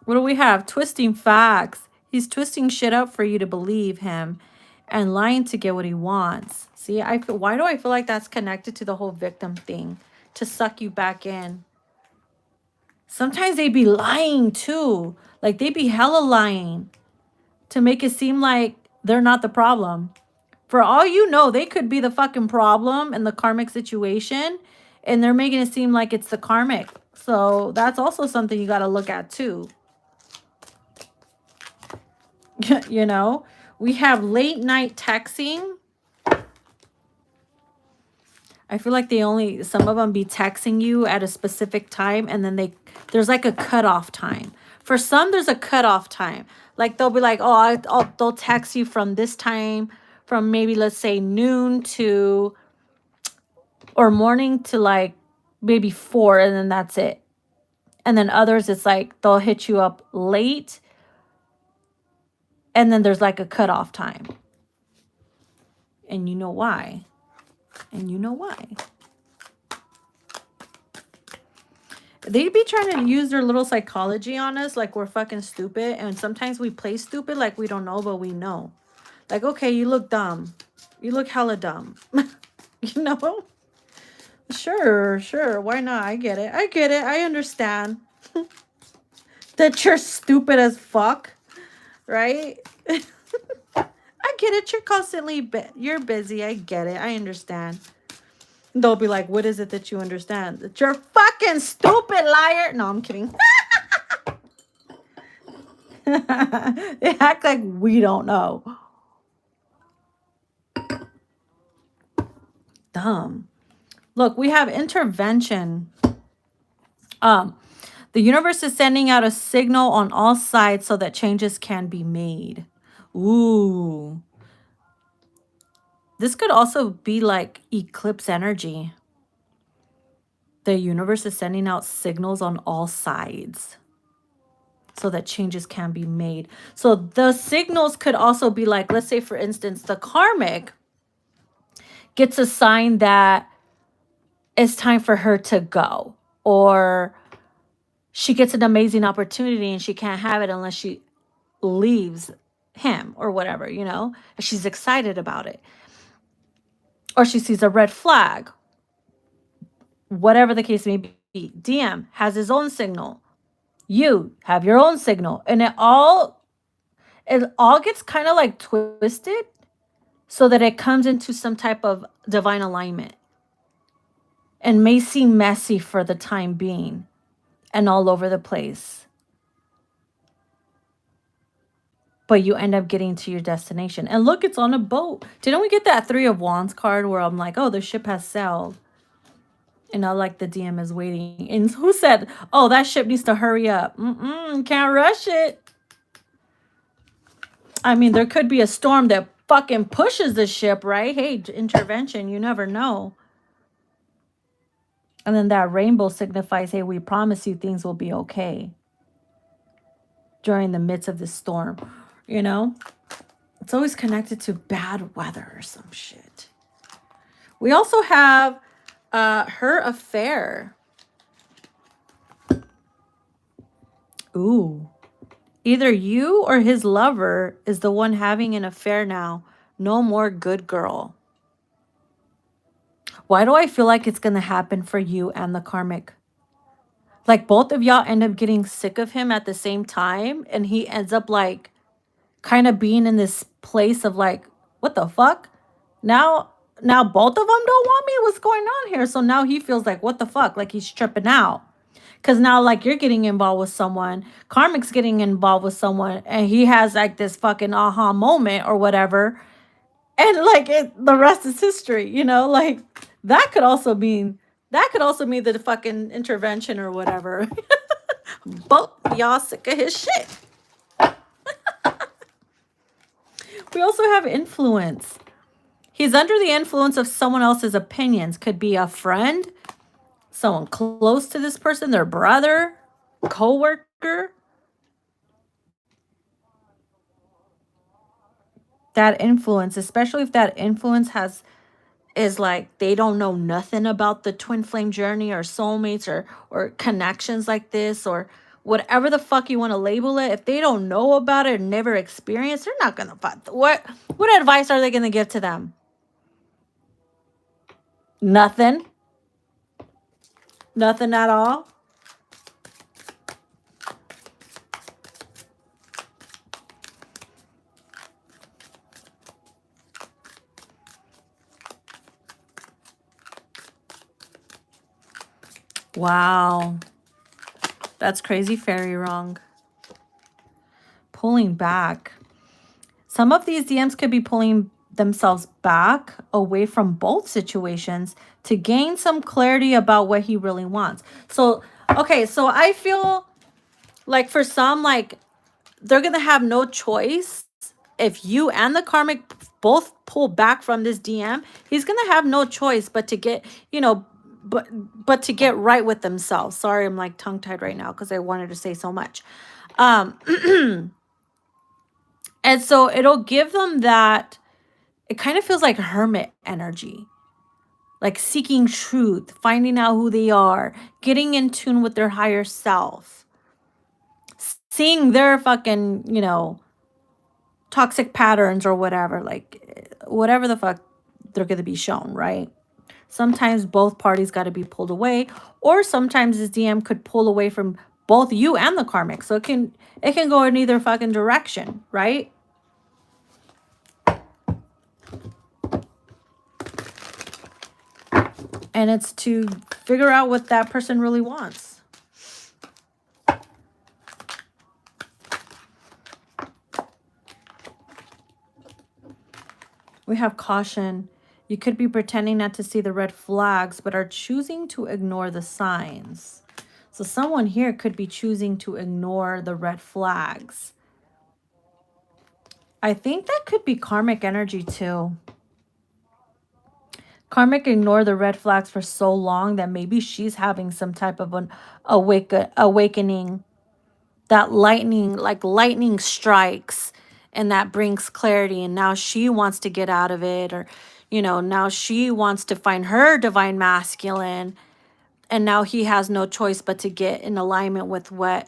What do we have? Twisting facts. He's twisting shit up for you to believe him and lying to get what he wants. See, why do I feel like that's connected to the whole victim thing? To suck you back in. Sometimes they be lying too. Like they be hella lying to make it seem like they're not the problem. For all you know, they could be the fucking problem in the karmic situation, and they're making it seem like it's the karmic. So that's also something you got to look at too. You know, we have late night texting. I feel like some of them be texting you at a specific time, and then there's like a cutoff time. For some, there's a cutoff time. Like they'll be like, oh, they'll text you from this time, from maybe let's say noon to, or morning to like maybe 4, and then that's it. And then others, it's like they'll hit you up late, and then there's like a cutoff time. And you know why. And you know why. They be trying to use their little psychology on us like we're fucking stupid. And sometimes we play stupid like we don't know, but we know. Like, okay, you look dumb. You look hella dumb. You know? Sure, sure. Why not? I get it. I get it. I understand. That you're stupid as fuck. Right? I get it. You're constantly... you're busy. I get it. I understand. They'll be like, what is it that you understand? That you're fucking stupid, liar. No, I'm kidding. They act like we don't know. Dumb. Look, we have intervention. The universe is sending out a signal on all sides so that changes can be made. Ooh. This could also be like eclipse energy. The universe is sending out signals on all sides so that changes can be made. So the signals could also be like, let's say, for instance, the karmic gets a sign that it's time for her to go, or she gets an amazing opportunity and she can't have it unless she leaves him or whatever, you know, she's excited about it, or she sees a red flag, whatever the case may be. DM has his own signal, you have your own signal, and it all gets kind of like twisted so that it comes into some type of divine alignment and may seem messy for the time being and all over the place. But you end up getting to your destination. And look, it's on a boat. Didn't we get that 3 of Wands card where I'm like, oh, the ship has sailed? And I like the DM is waiting. And who said, oh, that ship needs to hurry up? Can't rush it. I mean, there could be a storm that fucking pushes the ship, right? Hey, intervention, you never know. And then that rainbow signifies, hey, we promise you things will be okay during the midst of this storm, you know? It's always connected to bad weather or some shit. We also have her affair. Ooh. Either you or his lover is the one having an affair now. No more good girl. Why do I feel like it's going to happen for you and the karmic? Like both of y'all end up getting sick of him at the same time. And he ends up like kind of being in this place of like, what the fuck? Now both of them don't want me. What's going on here? So now he feels like, what the fuck? Like he's tripping out. Because now like you're getting involved with someone. Karmic's getting involved with someone. And he has like this fucking aha moment or whatever. And like the rest is history, you know? Like that could also mean the fucking intervention or whatever. Both y'all sick of his shit. We also have influence. He's under the influence of someone else's opinions. Could be a friend, someone close to this person, their brother, co-worker. That influence, especially if that influence is like they don't know nothing about the twin flame journey or soulmates or connections like this or whatever the fuck you want to label it. If they don't know about it or never experienced, they're not gonna find what advice are they gonna give to them? Nothing at all. Wow. That's crazy fairy wrong. Pulling back. Some of these DMs could be pulling themselves back away from both situations to gain some clarity about what he really wants. So, okay, so I feel like for some, like they're going to have no choice. If you and the karmic both pull back from this DM, he's going to have no choice but to get, you know, but to get right with themselves. Sorry, I'm like tongue-tied right now because I wanted to say so much. And so it'll give them that it kind of feels like hermit energy, like seeking truth, finding out who they are, getting in tune with their higher self, seeing their fucking, you know, toxic patterns or whatever, like whatever the fuck they're going to be shown, right? Sometimes both parties got to be pulled away, or sometimes this DM could pull away from both you and the karmic. So it can go in either fucking direction, right? And it's to figure out what that person really wants. We have caution. You could be pretending not to see the red flags, but are choosing to ignore the signs. So someone here could be choosing to ignore the red flags. I think that could be karmic energy too. Karmic ignored the red flags for so long that maybe she's having some type of an awakening. That lightning, like lightning strikes, and that brings clarity. And now she wants to get out of it, or, you know, now she wants to find her divine masculine. And now he has no choice but to get in alignment with what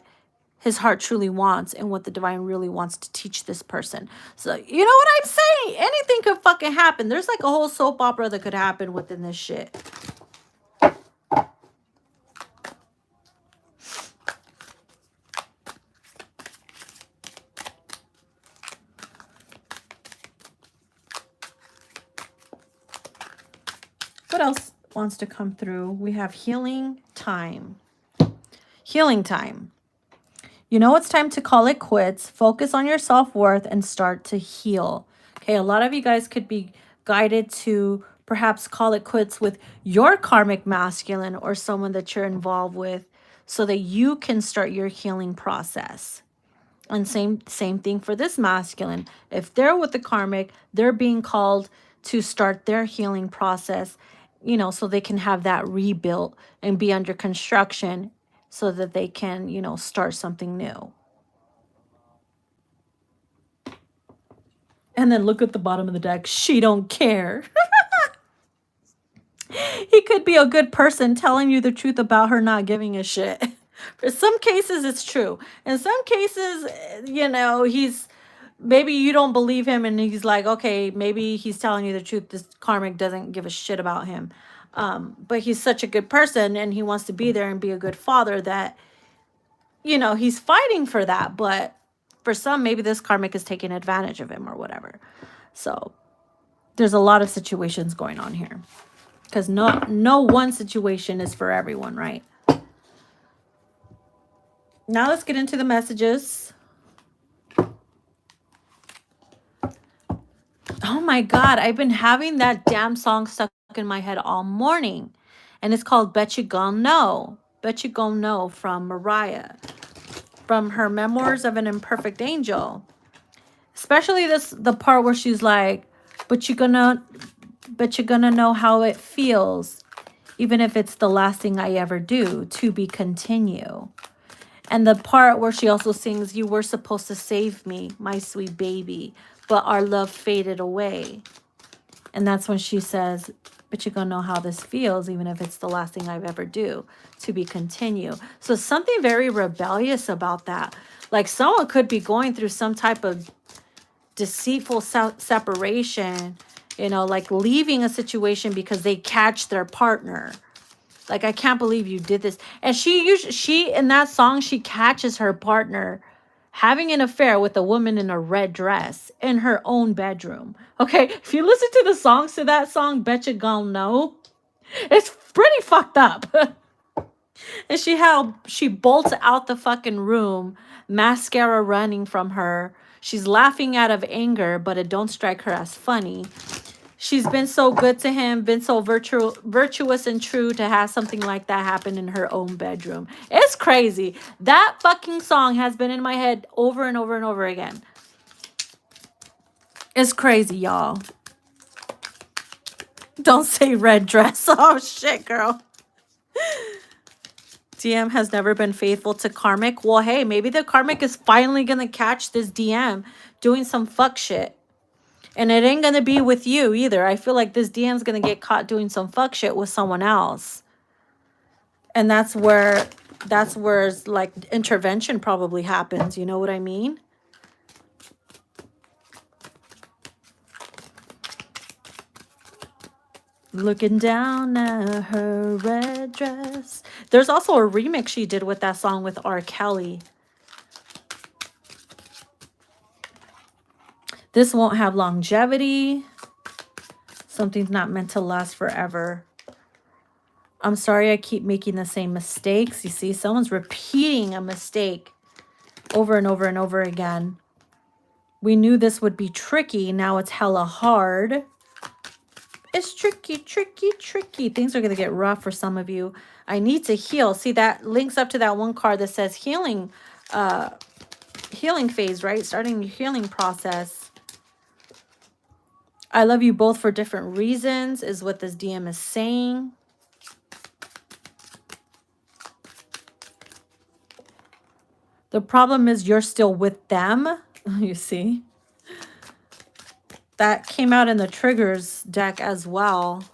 his heart truly wants and what the divine really wants to teach this person. So, you know what I'm saying? Anything could fucking happen. There's like a whole soap opera that could happen within this shit. What else wants to come through? We have healing time. Healing time. You know it's time to call it quits. Focus on your self-worth and start to heal. Okay, a lot of you guys could be guided to perhaps call it quits with your karmic masculine or someone that you're involved with so that you can start your healing process. And same thing for this masculine. If they're with the karmic, they're being called to start their healing process, you know, so they can have that rebuilt and be under construction so that they can, you know, start something new. And then look at the bottom of the deck. She don't care. He could be a good person telling you the truth about her not giving a shit. For some cases, it's true. In some cases, you know, maybe you don't believe him and he's like, okay, maybe he's telling you the truth. This karmic doesn't give a shit about him. But he's such a good person and he wants to be there and be a good father that, you know, he's fighting for that. But for some, maybe this karmic is taking advantage of him or whatever. So there's a lot of situations going on here. Because no one situation is for everyone, right? Now let's get into the messages. Oh my God, I've been having that damn song stuck in my head all morning. And it's called Bet You Gon' Know. Bet You Gon' Know from Mariah. From her Memoirs of an Imperfect Angel. Especially the part where she's like, but you're gonna know how it feels, even if it's the last thing I ever do, to be continue. And the part where she also sings, you were supposed to save me, my sweet baby, but our love faded away. And that's when she says, but you're gonna know how this feels, even if it's the last thing I've ever do, to be continue. So something very rebellious about that. Like someone could be going through some type of deceitful separation, you know, like leaving a situation because they catch their partner. Like, I can't believe you did this. And she in that song, she catches her partner having an affair with a woman in a red dress in her own bedroom. Okay, if you listen to the songs to that song, Bet You Gon' Know, it's pretty fucked up. And she bolts out the fucking room, mascara running from her. She's laughing out of anger, but it don't strike her as funny. She's been so good to him, been so virtuous and true to have something like that happen in her own bedroom. It's crazy. That fucking song has been in my head over and over and over again. It's crazy, y'all. Don't say red dress. Oh, shit, girl. DM has never been faithful to karmic. Well, hey, maybe the karmic is finally going to catch this DM doing some fuck shit. And it ain't gonna be with you either. I feel like this DM's gonna get caught doing some fuck shit with someone else. And that's where like intervention probably happens. You know what I mean? Looking down at her red dress. There's also a remix she did with that song with R. Kelly. This won't have longevity. Something's not meant to last forever. I'm sorry I keep making the same mistakes. You see, someone's repeating a mistake over and over and over again. We knew this would be tricky. Now it's hella hard. It's tricky, tricky, tricky. Things are going to get rough for some of you. I need to heal. See, that links up to that one card that says healing, healing phase, right? Starting your healing process. I love you both for different reasons is what this DM is saying. The problem is you're still with them. You see? That came out in the triggers deck as well.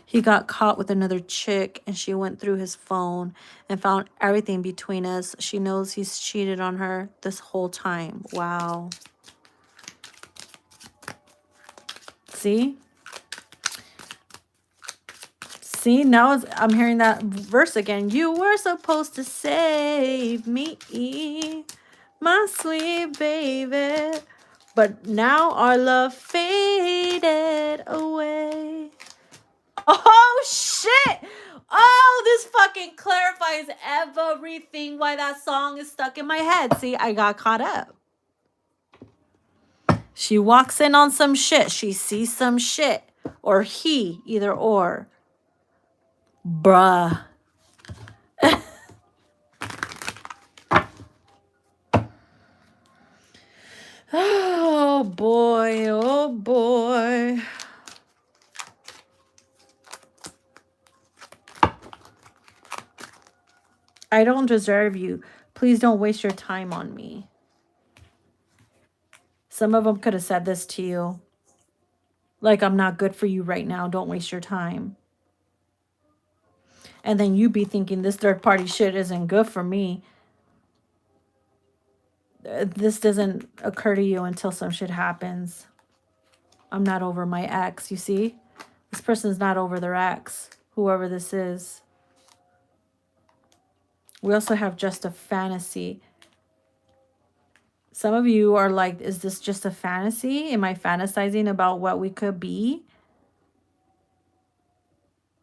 He got caught with another chick and she went through his phone and found everything between us. She knows he's cheated on her this whole time. Wow. See? See, now I'm hearing that verse again. You were supposed to save me, my sweet baby. But now our love faded away. Oh, shit. Oh, this fucking clarifies everything why that song is stuck in my head. See, I got caught up. She walks in on some shit. She sees some shit. Or he, either or. Bruh. Oh boy, oh boy. I don't deserve you. Please don't waste your time on me. Some of them could have said this to you. Like, I'm not good for you right now. Don't waste your time. And then you be thinking this third party shit isn't good for me. This doesn't occur to you until some shit happens. I'm not over my ex, you see? This person's not over their ex, whoever this is. We also have just a fantasy. Some of you are like, is this just a fantasy? Am I fantasizing about what we could be?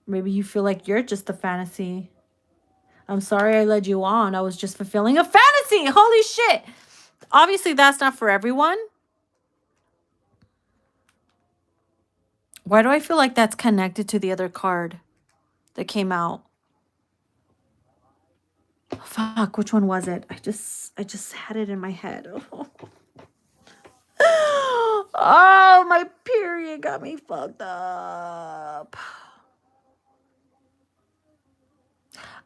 Maybe you feel like you're just a fantasy. I'm sorry I led you on. I was just fulfilling a fantasy. Holy shit. Obviously, that's not for everyone. Why do I feel like that's connected to the other card that came out? Fuck, which one was it? I just had it in my head. Oh, my period got me fucked up.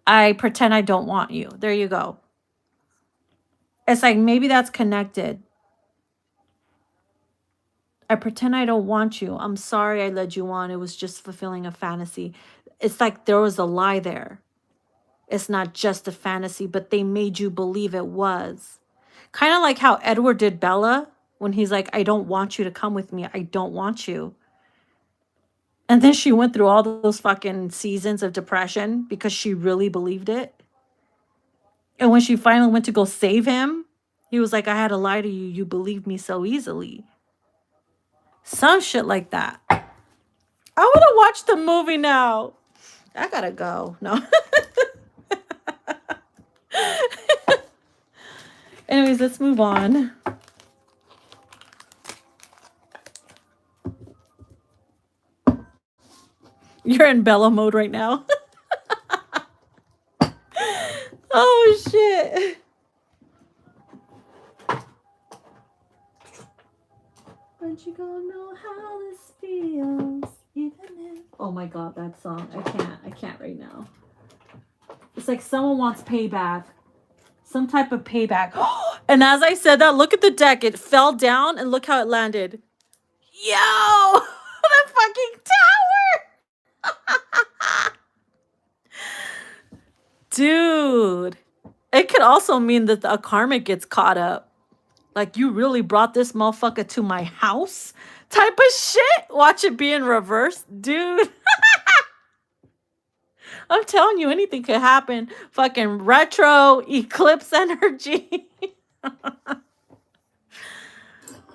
I pretend I don't want you. There you go. It's like maybe that's connected. I pretend I don't want you. I'm sorry I led you on. It was just fulfilling a fantasy. It's like there was a lie there. It's not just a fantasy, but they made you believe it was. Kind of like how Edward did Bella when he's like, I don't want you to come with me. I don't want you. And then she went through all those fucking seasons of depression because she really believed it. And when she finally went to go save him, he was like, I had to lie to you. You believed me so easily. Some shit like that. I want to watch the movie now. I gotta go. No. Anyways, let's move on. You're in Bella mode right now. Oh, shit. But you gonna know how this feels, even if... Oh my God, that song. I can't right now. It's like someone wants payback. Some type of payback. And as I said that, look at the deck. It fell down and look how it landed. Yo! The fucking tower! Dude. It could also mean that a karmic gets caught up. Like, you really brought this motherfucker to my house? Type of shit. Watch it be in reverse. Dude. I'm telling you, anything could happen. Fucking retro eclipse energy.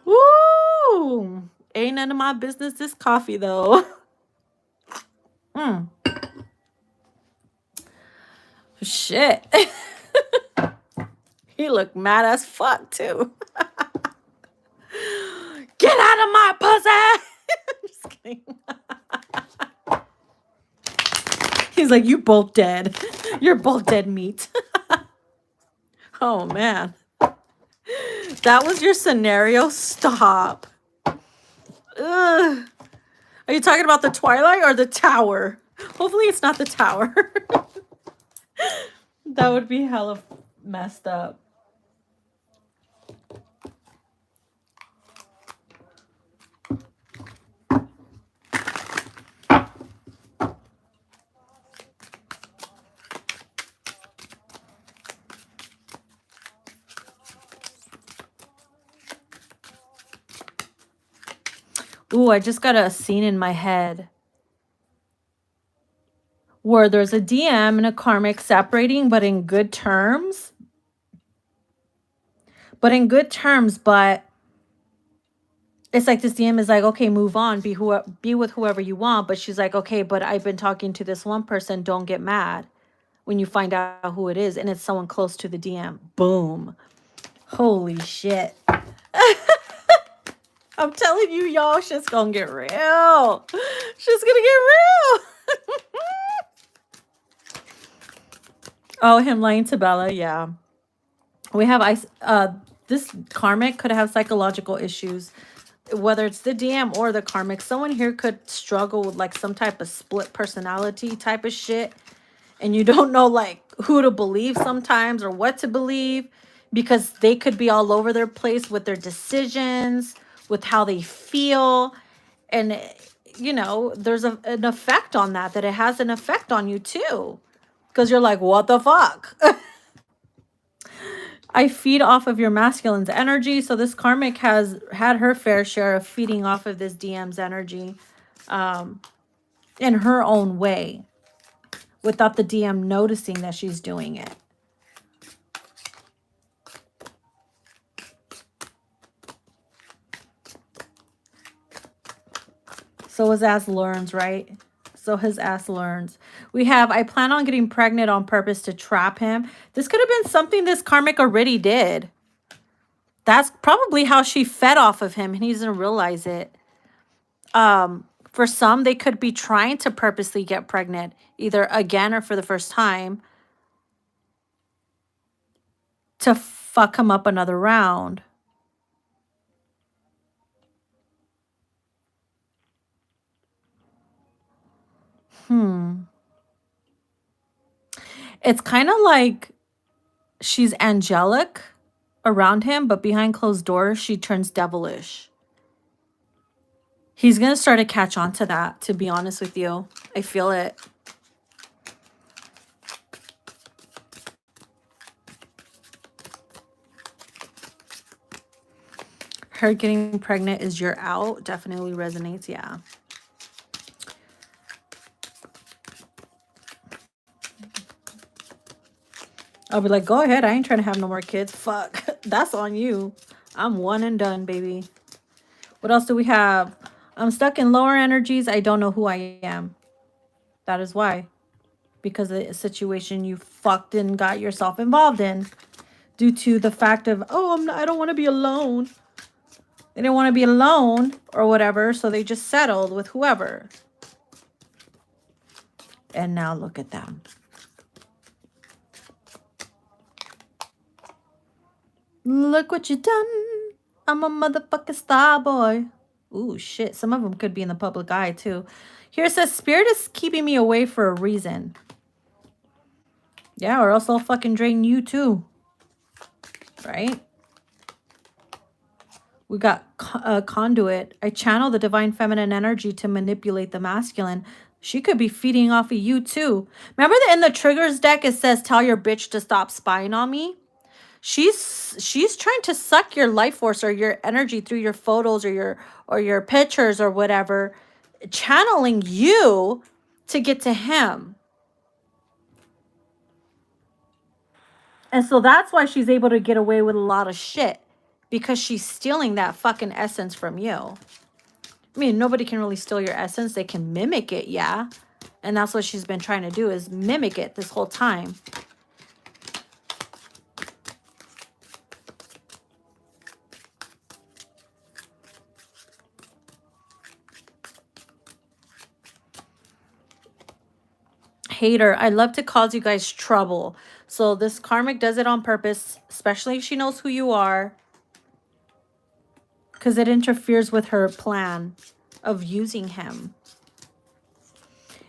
Woo! Ain't none of my business this coffee, though. Shit. He looked mad as fuck, too. Get out of my pussy! Just kidding. He's like, you both dead. You're both dead meat. Oh, man. That was your scenario? Stop. Ugh. Are you talking about the Twilight or the tower? Hopefully it's not the tower. That would be hella messed up. Ooh, I just got a scene in my head where there's a DM and a karmic separating, but in good terms. But it's like this DM is like, okay, move on, be with whoever you want. But she's like, okay, but I've been talking to this one person. Don't get mad when you find out who it is. And it's someone close to the DM. Boom. Holy shit. I'm telling you, y'all, shit's gonna get real. Shit's gonna get real. Oh, him lying to Bella. Yeah. We have this karmic could have psychological issues, whether it's the DM or the karmic. Someone here could struggle with like some type of split personality type of shit. And you don't know like who to believe sometimes or what to believe, because they could be all over their place with their decisions, with how they feel. And, you know, there's an effect on that it has an effect on you too. Because you're like, what the fuck? I feed off of your masculine's energy. So this karmic has had her fair share of feeding off of this DM's energy in her own way, without the DM noticing that she's doing it. So his ass learns, right? So his ass learns. We have, I plan on getting pregnant on purpose to trap him. This could have been something this karmic already did. That's probably how she fed off of him and he doesn't realize it. For some, they could be trying to purposely get pregnant, either again or for the first time, to fuck him up another round. It's kind of like she's angelic around him, but behind closed doors, she turns devilish. He's going to start to catch on to that, to be honest with you. I feel it. Her getting pregnant is your out. Definitely resonates, yeah. I'll be like, go ahead. I ain't trying to have no more kids. Fuck. That's on you. I'm one and done, baby. What else do we have? I'm stuck in lower energies. I don't know who I am. That is why. Because of the situation you fucked and got yourself involved in. Due to the fact of, oh, I don't want to be alone. They didn't want to be alone or whatever. So they just settled with whoever. And now look at them. Look what you done. I'm a motherfucking star boy. Ooh, shit. Some of them could be in the public eye, too. Here it says, Spirit is keeping me away for a reason. Yeah, or else they'll fucking drain you, too. Right? We got conduit. I channel the divine feminine energy to manipulate the masculine. She could be feeding off of you too. Remember that in the triggers deck, it says, tell your bitch to stop spying on me. She's trying to suck your life force or your energy through your photos or your pictures or whatever, channeling you to get to him. And so that's why she's able to get away with a lot of shit, because she's stealing that fucking essence from you. I mean, nobody can really steal your essence. They can mimic it, yeah. And that's what she's been trying to do, is mimic it this whole time. Hater, I love to cause you guys trouble. So this karmic does it on purpose, especially if she knows who you are, because it interferes with her plan of using him.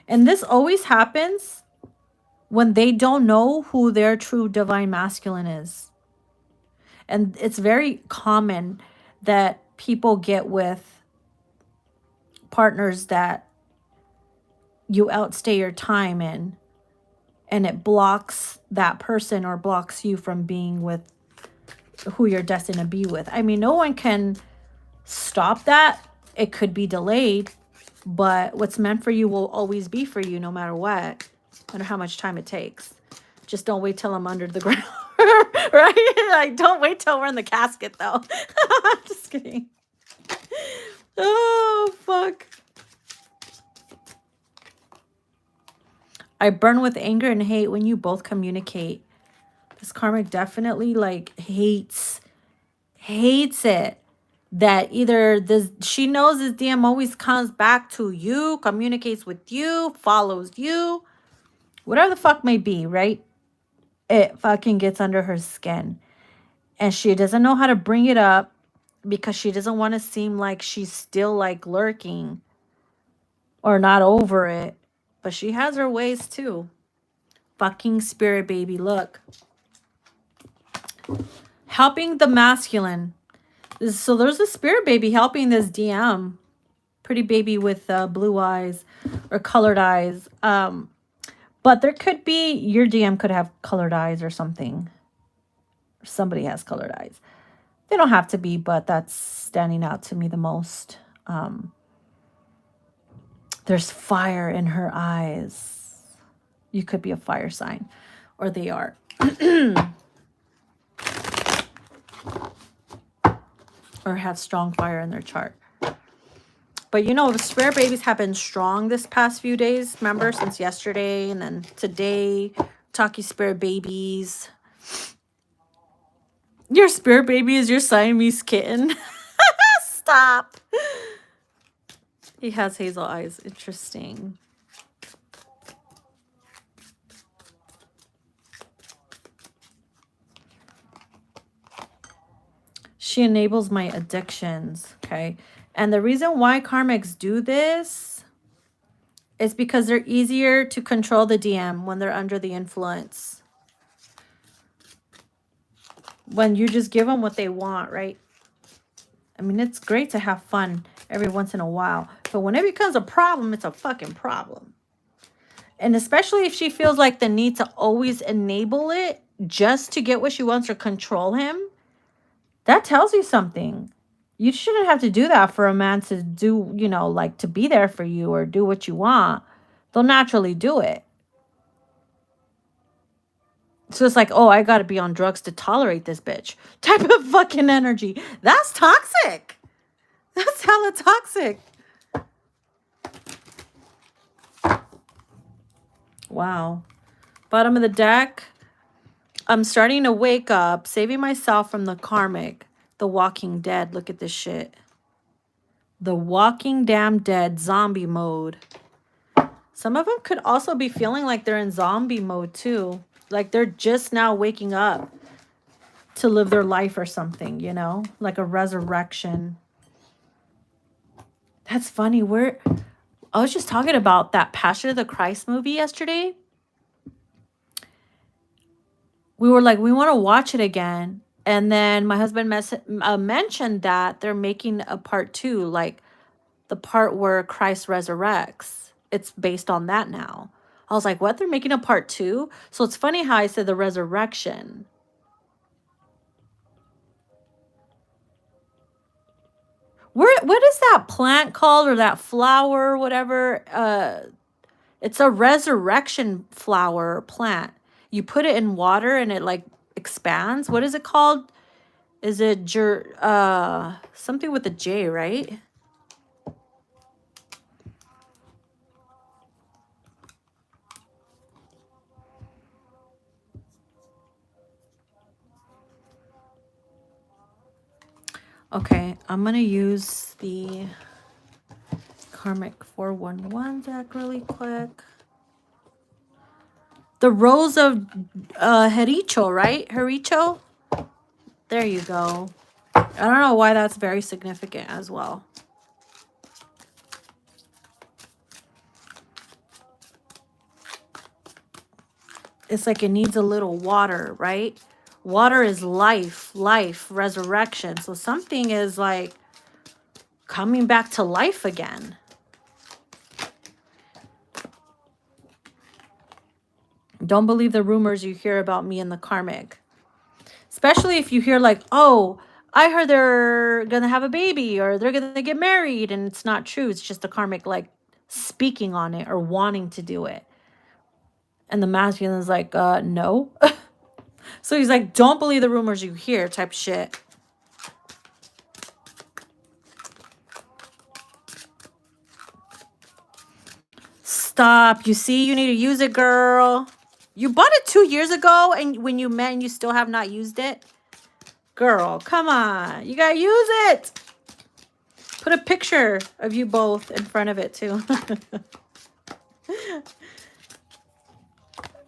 And this always happens when they don't know who their true divine masculine is. And it's very common that people get with partners that you outstay your time in, and it blocks that person or blocks you from being with who you're destined to be with. I mean, no one can stop that. It could be delayed, but what's meant for you will always be for you, no matter what, no matter how much time it takes. Just don't wait till I'm under the ground, right? Like, don't wait till we're in the casket, though. Just kidding. Oh, fuck. I burn with anger and hate when you both communicate. This karmic definitely like hates it. That either she knows this DM always comes back to you, communicates with you, follows you, whatever the fuck may be, right? It fucking gets under her skin. And she doesn't know how to bring it up because she doesn't want to seem like she's still like lurking or not over it. But she has her ways too. Fucking spirit baby, look. Helping the masculine. So there's a spirit baby helping this DM. Pretty baby with blue eyes or colored eyes. But there could be, your DM could have colored eyes or something. Somebody has colored eyes. They don't have to be, but that's standing out to me the most. There's fire in her eyes. You could be a fire sign, or they are. Or have strong fire in their chart. But you know, the spirit babies have been strong this past few days. Remember, since yesterday and then today, talking spirit babies. Your spirit baby is your Siamese kitten. Stop. He has hazel eyes. Interesting. She enables my addictions. Okay. And the reason why karmics do this is because they're easier to control the DM when they're under the influence. When you just give them what they want, right? I mean, it's great to have fun every once in a while. But when it becomes a problem, it's a fucking problem. And especially if she feels like the need to always enable it just to get what she wants or control him, that tells you something. You shouldn't have to do that for a man to do, you know, like to be there for you or do what you want. They'll naturally do it. So it's like, oh, I got to be on drugs to tolerate this bitch type of fucking energy. That's toxic. That's hella toxic. Wow. Bottom of the deck. I'm starting to wake up, saving myself from the karmic. The Walking Dead. Look at this shit. The Walking Damn Dead zombie mode. Some of them could also be feeling like they're in zombie mode too. Like they're just now waking up to live their life or something, you know? Like a resurrection. That's funny. I was just talking about that Passion of the Christ movie yesterday. We were like, we want to watch it again. And then my husband mentioned that they're making a part 2, like the part where Christ resurrects. It's based on that now. I was like, what? They're making a part 2? So it's funny how I said the resurrection. What is that plant called, or that flower, whatever? It's a resurrection flower or plant. You put it in water and it like expands. What is it called? Is it something with a J, right? Okay, I'm gonna use the Karmic 411 deck really quick. The Rose of Hericho, right? Hericho? There you go. I don't know why that's very significant as well. It's like it needs a little water, right? Water is life, resurrection. So something is like coming back to life again. Don't believe the rumors you hear about me and the Karmic. Especially if you hear like, oh, I heard they're going to have a baby or they're going to get married, and it's not true. It's just the Karmic like speaking on it or wanting to do it. And the masculine is like, no. So he's like, don't believe the rumors you hear type shit. Stop. You see, you need to use it, girl. You bought it 2 years ago, and when you met and you still have not used it? Girl, come on. You gotta use it. Put a picture of you both in front of it, too.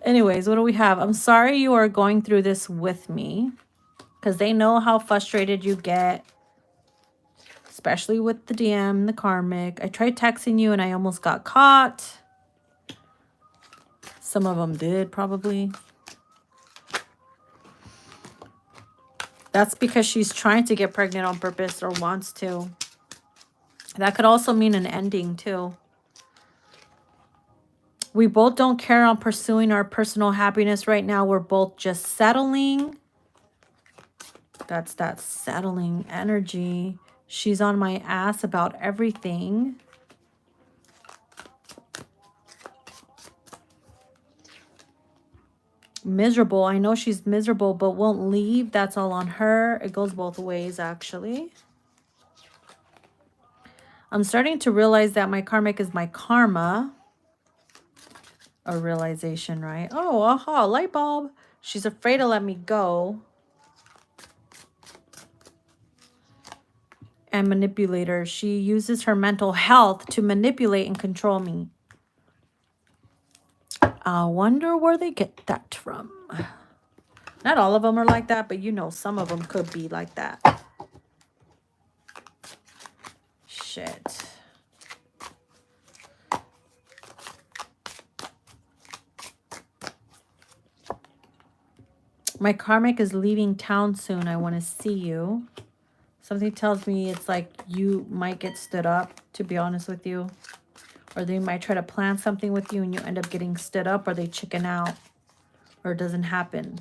Anyways, what do we have? I'm sorry you are going through this with me, because they know how frustrated you get, especially with the DM, the Karmic. I tried texting you and I almost got caught. Some of them did, probably. That's because she's trying to get pregnant on purpose or wants to. That could also mean an ending, too. We both don't care on pursuing our personal happiness right now. We're both just settling. That's that settling energy. She's on my ass about everything. Miserable. I know she's miserable, but won't leave. That's all on her. It goes both ways, actually. I'm starting to realize that my Karmic is my karma. A realization, right? Oh, aha, light bulb. She's afraid to let me go. And manipulator. She uses her mental health to manipulate and control me. I wonder where they get that from. Not all of them are like that, but you know, some of them could be like that. Shit. My Karmic is leaving town soon. I want to see you. Something tells me it's like you might get stood up, to be honest with you. Or they might try to plan something with you and you end up getting stood up, or they chicken out. Or it doesn't happen.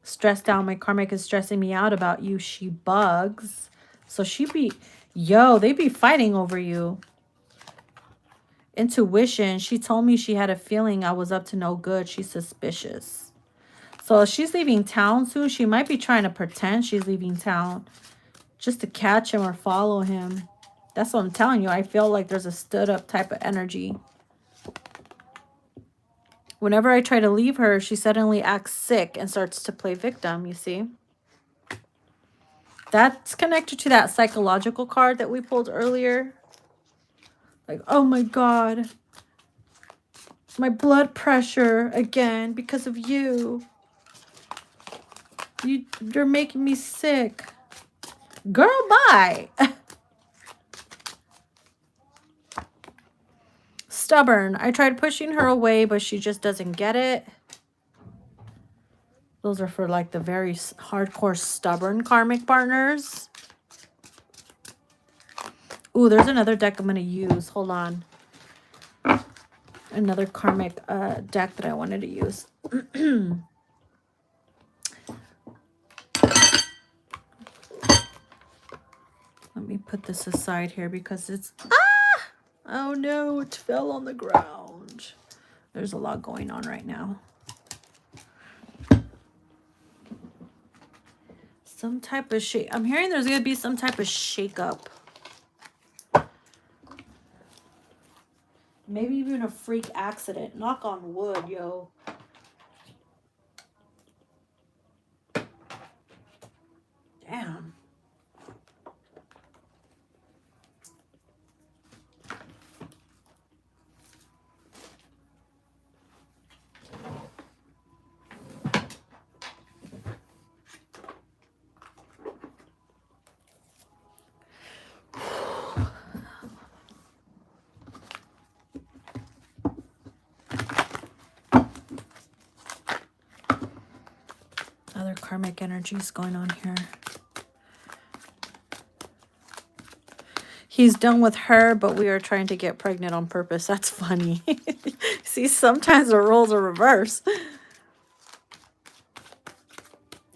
Stressed out. My Karmic is stressing me out about you. She bugs. So she be... Yo, they be fighting over you. Intuition. She told me she had a feeling I was up to no good. She's suspicious. So she's leaving town soon. She might be trying to pretend she's leaving town just to catch him or follow him. That's what I'm telling you. I feel like there's a stood up type of energy. Whenever I try to leave her, she suddenly acts sick and starts to play victim, you see? That's connected to that psychological card that we pulled earlier. Like, oh my God. My blood pressure again because of you. You're making me sick. Girl, bye. Stubborn. I tried pushing her away, but she just doesn't get it. The Those are for like the very hardcore, stubborn karmic partners. Ooh, there's another deck I'm going to use. Hold on. Another karmic deck that I wanted to use. Let me put this aside here because it's... Ah! Oh no, it fell on the ground. There's a lot going on right now. Some type of shake. I'm hearing there's going to be some type of shakeup. Maybe even a freak accident. Knock on wood, yo. Damn. Other karmic energies going on here. He's done with her, but we are trying to get pregnant on purpose. That's funny. See, sometimes the roles are reversed.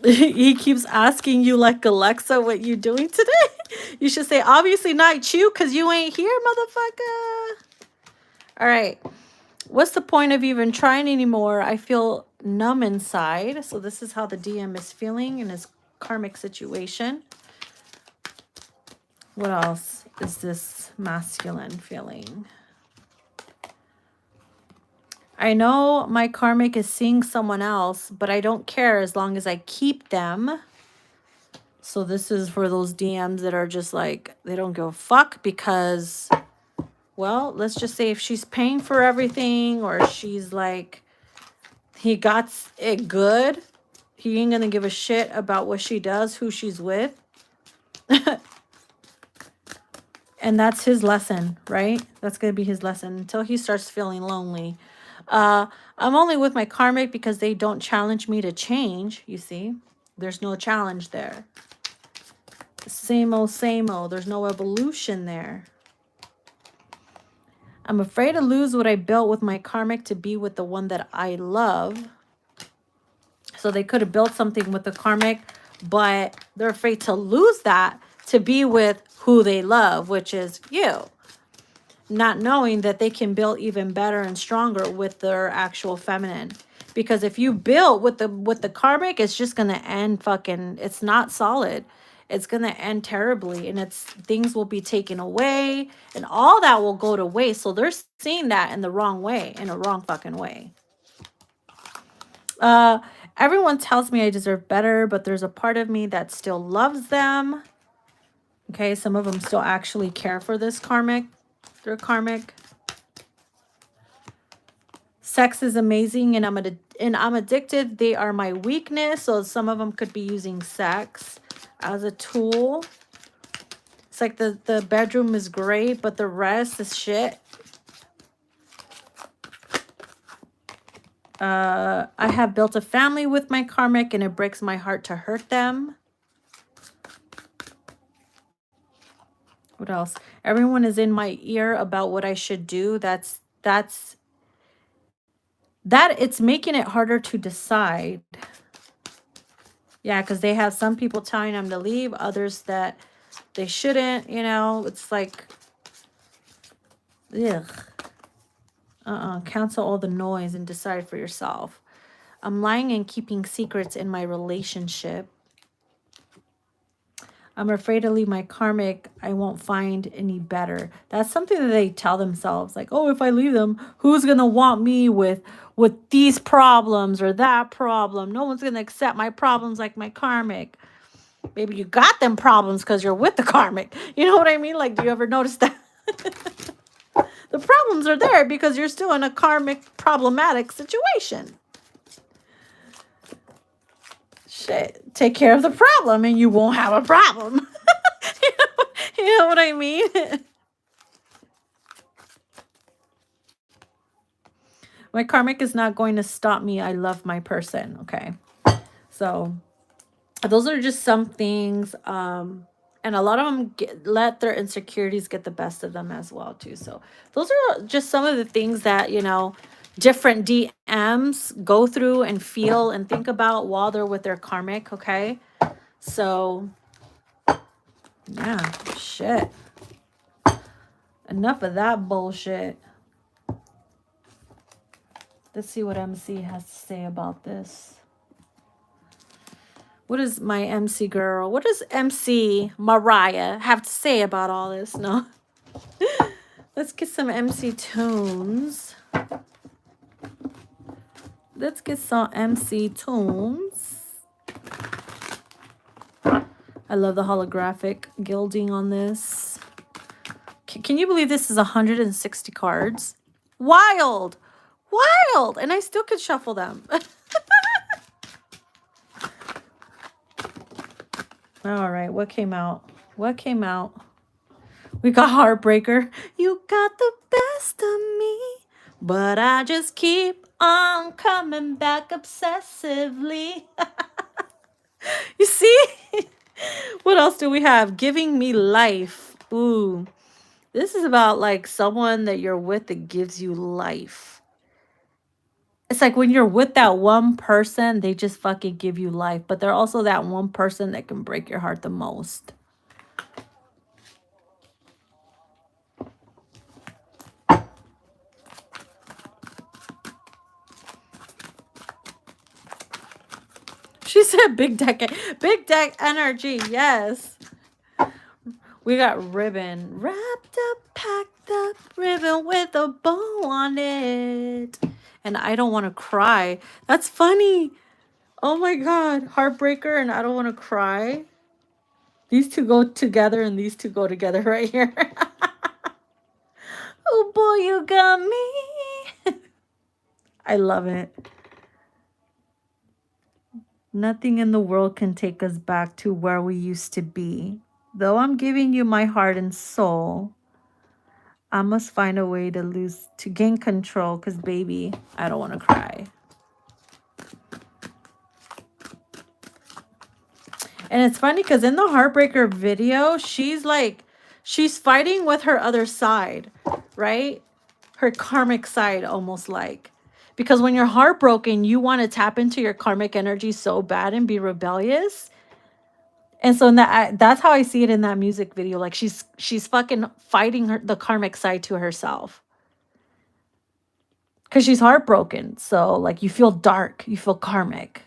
He keeps asking you like, Alexa, what you doing today? You should say, obviously not you, because you ain't here, motherfucker. All right. What's the point of even trying anymore? I feel numb inside. So this is how the DM is feeling in his karmic situation. What else is this masculine feeling? I know my karmic is seeing someone else, but I don't care as long as I keep them. So this is for those DMs that are just like, they don't give a fuck because, well, let's just say if she's paying for everything or she's like, he got it good, he ain't gonna give a shit about what she does, who she's with. And that's his lesson, right? That's going to be his lesson until he starts feeling lonely. I'm only with my karmic because they don't challenge me to change, you see. There's no challenge there. Same old, same old. There's no evolution there. I'm afraid to lose what I built with my karmic to be with the one that I love. So they could have built something with the karmic, but they're afraid to lose that to be with who they love, which is you. Not knowing that they can build even better and stronger with their actual feminine. Because if you build with the karmic, it's just gonna end fucking, it's not solid. It's gonna end terribly, and things will be taken away, and all that will go to waste. So they're seeing that in the wrong way, in a wrong fucking way. Everyone tells me I deserve better, but there's a part of me that still loves them. Okay, some of them still actually care for this karmic. They're karmic. Sex is amazing, and I'm addicted. They are my weakness. So some of them could be using sex as a tool. It's like the bedroom is great, but the rest is shit. I have built a family with my karmic, and it breaks my heart to hurt them. What else? Everyone is in my ear about what I should do. That it's making it harder to decide. Yeah, because they have some people telling them to leave, others that they shouldn't, you know. It's like, ugh. Cancel all the noise and decide for yourself. I'm lying and keeping secrets in my relationship. I'm afraid to leave my karmic. I won't find any better. That's something that they tell themselves. Like, oh, if I leave them, who's going to want me with these problems or that problem? No one's going to accept my problems like my karmic. Maybe you got them problems because you're with the karmic. You know what I mean? Like, do you ever notice that? The problems are there because you're still in a karmic problematic situation. Shit, take care of the problem and you won't have a problem. You know what I mean? My karmic is not going to stop me. I love my person. Okay. So those are just some things. And a lot of them let their insecurities get the best of them as well too. So those are just some of the things that, you know, different DMs go through and feel and think about while they're with their karmic. Okay. So yeah, shit. Enough of that bullshit. Let's see what MC has to say about this. What does my MC girl, what does MC Mariah have to say about all this? No. Let's get some MC tunes. Let's get some MC tunes. I love the holographic gilding on this. Can you believe this is 160 cards? Wild! Wild! And I still could shuffle them. All right, what came out? What came out? We got Heartbreaker. You got the best of me, but I just keep on coming back obsessively. You see? What else do we have? Giving me life. Ooh. This is about like someone that you're with that gives you life. It's like when you're with that one person, they just fucking give you life. But they're also that one person that can break your heart the most. She said big deck energy. Yes. We got ribbon. Wrapped up, packed up, ribbon with a bow on it. And I don't want to cry. That's funny. Oh my God. Heartbreaker and I don't want to cry. These two go together and these two go together right here. Oh boy, you got me. I love it. Nothing in the world can take us back to where we used to be. Though I'm giving you my heart and soul, I must find a way to gain control because, baby, I don't want to cry. And it's funny because in the Heartbreaker video, she's fighting with her other side, right? Her karmic side, almost like. Because when you're heartbroken, you want to tap into your karmic energy so bad and be rebellious. And so in that's how I see it in that music video. Like she's fucking fighting the karmic side to herself. Because she's heartbroken. So like you feel dark. You feel karmic.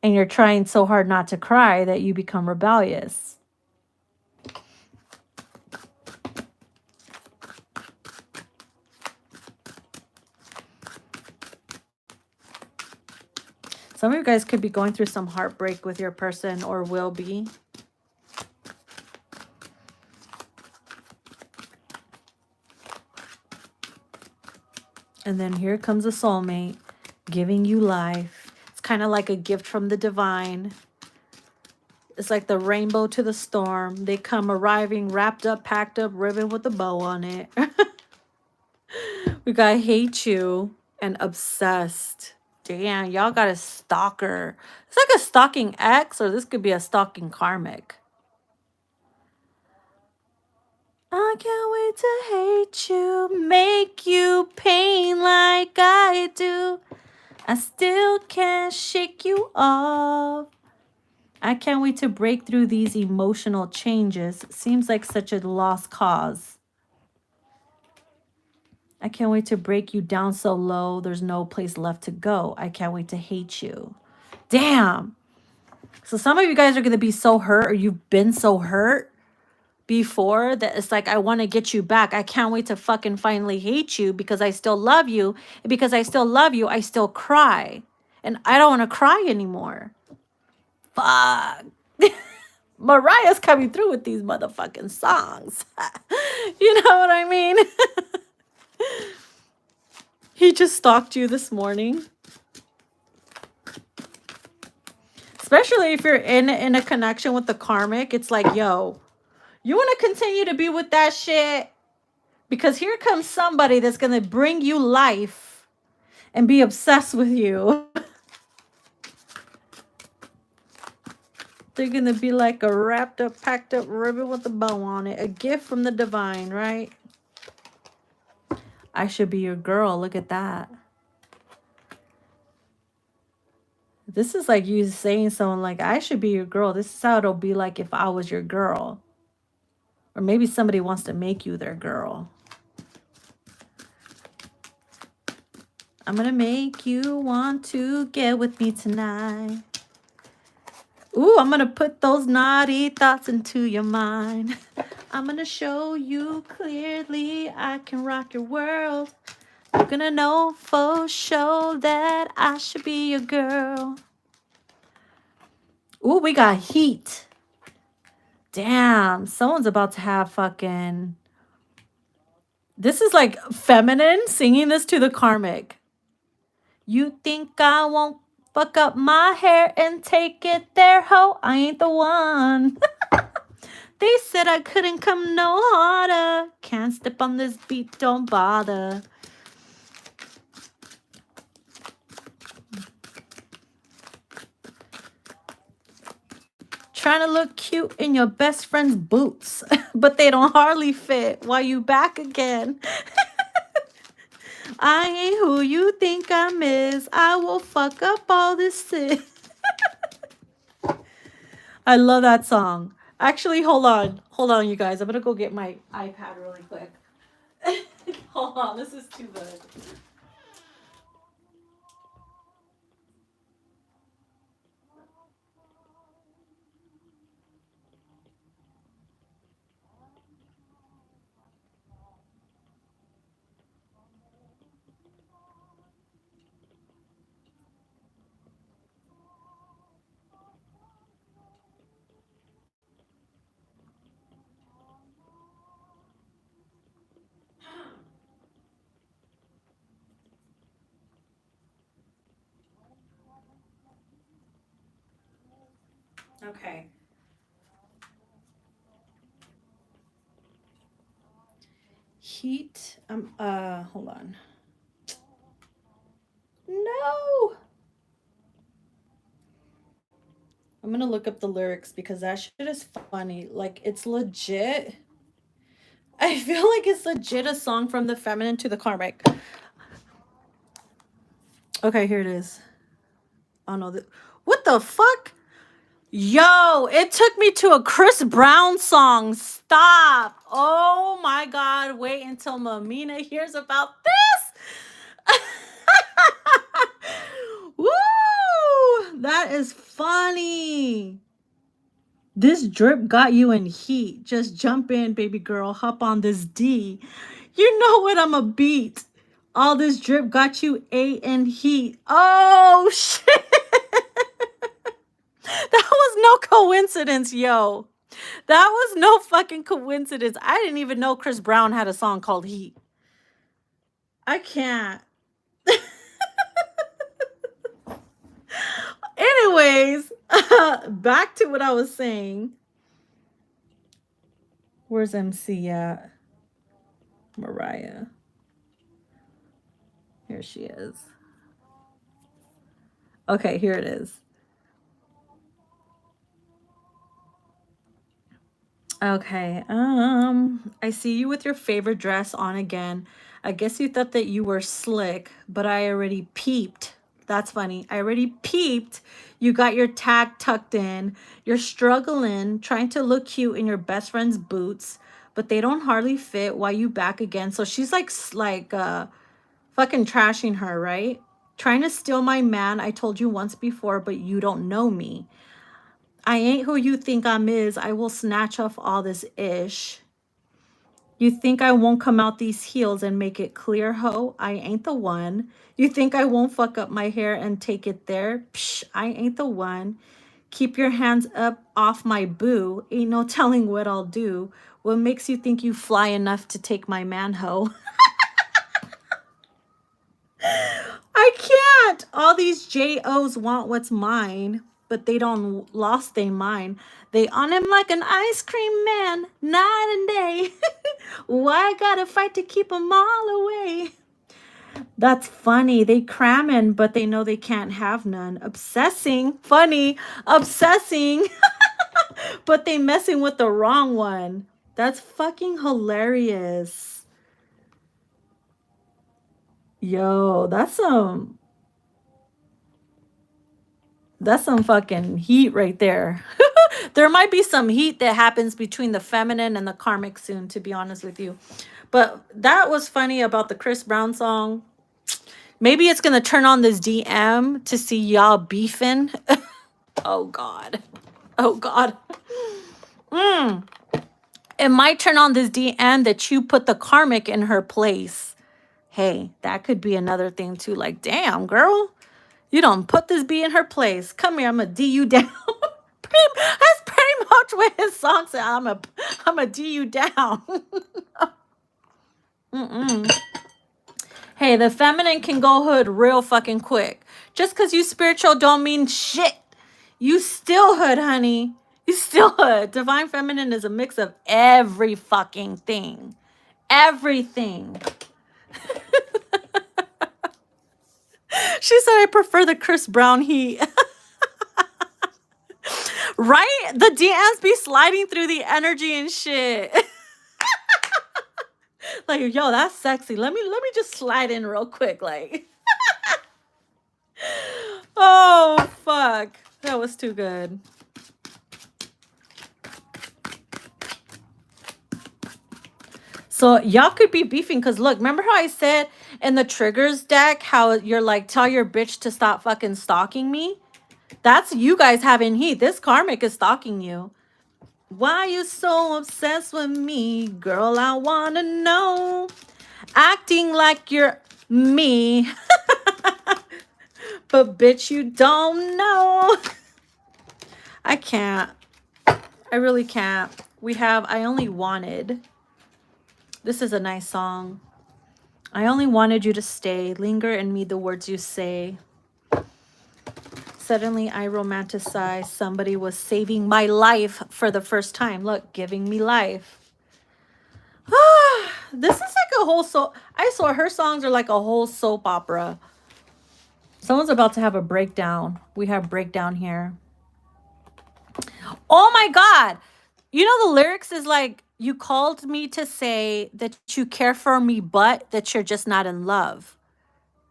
And you're trying so hard not to cry that you become rebellious. Some of you guys could be going through some heartbreak with your person or will be. And then here comes a soulmate giving you life. It's kind of like a gift from the divine. It's like the rainbow to the storm. They come arriving, wrapped up, packed up, ribbon with a bow on it. We got hate you and obsessed. Damn, y'all got a stalker. It's like a stalking ex, or this could be a stalking karmic. I can't wait to hate you, make you pain like I do. I still can't shake you off. I can't wait to break through these emotional changes. Seems like such a lost cause. I can't wait to break you down so low. There's no place left to go. I can't wait to hate you. Damn. So some of you guys are going to be so hurt, or you've been so hurt before, that it's like, I want to get you back. I can't wait to fucking finally hate you because I still love you. And because I still love you, I still cry. And I don't want to cry anymore. Fuck. Mariah's coming through with these motherfucking songs. You know what I mean? He just stalked you this morning. Especially if you're in a connection with the karmic. It's like, yo, you want to continue to be with that shit? Because here comes somebody that's going to bring you life and be obsessed with you. They're gonna be like a wrapped up, packed up ribbon with a bow on it. A gift from the divine, right? I should be your girl. Look at that. This is like you saying someone like, I should be your girl. This is how it'll be like if I was your girl. Or maybe somebody wants to make you their girl. I'm gonna make you want to get with me tonight. Ooh, I'm gonna put those naughty thoughts into your mind. I'm gonna show you clearly I can rock your world. You're gonna know for sure that I should be your girl. Ooh, we got heat. Damn, someone's about to have fucking... This is like feminine singing this to the karmic. You think I won't fuck up my hair and take it there, ho? I ain't the one. They said I couldn't come no harder. Can't step on this beat, don't bother. Trying to look cute in your best friend's boots, but they don't hardly fit. Why you back again? I ain't who you think I is. I will fuck up all this shit. I love that song. Actually, hold on. Hold on, you guys. I'm going to go get my iPad really quick. Hold on. This is too good. Okay. Heat. Hold on. No. I'm gonna look up the lyrics because that shit is funny. Like, it's legit. I feel like it's legit a song from the feminine to the karmic. Okay, here it is. Oh no, what the fuck? Yo, it took me to a Chris Brown song. Stop. Oh my God. Wait until Mamina hears about this. Woo! That is funny. This drip got you in heat. Just jump in, baby girl. Hop on this D. You know what I'm a beat. All this drip got you A in heat. Oh, shit. That was no coincidence, yo. That was no fucking coincidence. I didn't even know Chris Brown had a song called Heat. I can't. Anyways, back to what I was saying. Where's MC at? Mariah. Here she is. Okay, here it is. Okay, I see you with your favorite dress on again. I guess you thought that you were slick, but I already peeped. That's funny. I already peeped. You got your tag tucked in. You're struggling, trying to look cute in your best friend's boots, but they don't hardly fit. Why you back again? So she's like fucking trashing her, right? Trying to steal my man. I told you once before, but you don't know me. I ain't who you think I'm is. I will snatch off all this ish. You think I won't come out these heels and make it clear, ho? I ain't the one. You think I won't fuck up my hair and take it there? Psh, I ain't the one. Keep your hands up off my boo. Ain't no telling what I'll do. What makes you think you fly enough to take my man, ho? I can't. All these JOs want what's mine, but they don't lost their mind. They on him like an ice cream man, night and day. Why gotta fight to keep them all away? That's funny. They cramming, but they know they can't have none. Obsessing. Funny. Obsessing. But they messing with the wrong one. That's fucking hilarious. Yo, that's some fucking heat right there. There might be some heat that happens between the feminine and the karmic soon, to be honest with you. But that was funny about the Chris Brown song. Maybe it's gonna turn on this DM to see y'all beefing. Oh God. Oh God. It might turn on this DM that you put the karmic in her place. Hey, that could be another thing too. Like, damn, girl, you don't put this B in her place. Come here, I'm gonna D you down. That's pretty much what his song said. I'm a D you down. Hey, the feminine can go hood real fucking quick. Just because you spiritual don't mean shit. You still hood, honey. You still hood. Divine feminine is a mix of every fucking thing. Everything. She said, I prefer the Chris Brown heat. Right? The DMs be sliding through the energy and shit. Like, yo, that's sexy. Let me just slide in real quick. Like, oh, fuck. That was too good. So y'all could be beefing because look, remember how I said in the triggers deck how you're like, tell your bitch to stop fucking stalking me? That's you guys having heat. This karmic is stalking you. Why you so obsessed with me? Girl, I want to know. Acting like you're me. But bitch, you don't know. I can't. I really can't. We have I Only Wanted. This is a nice song. I only wanted you to stay. Linger in me the words you say. Suddenly I romanticize. Somebody was saving my life for the first time. Look, giving me life. This is like a whole I saw her songs are like a whole soap opera. Someone's about to have a breakdown. We have breakdown here. Oh my God. You know, the lyrics is like, you called me to say that you care for me, but that you're just not in love.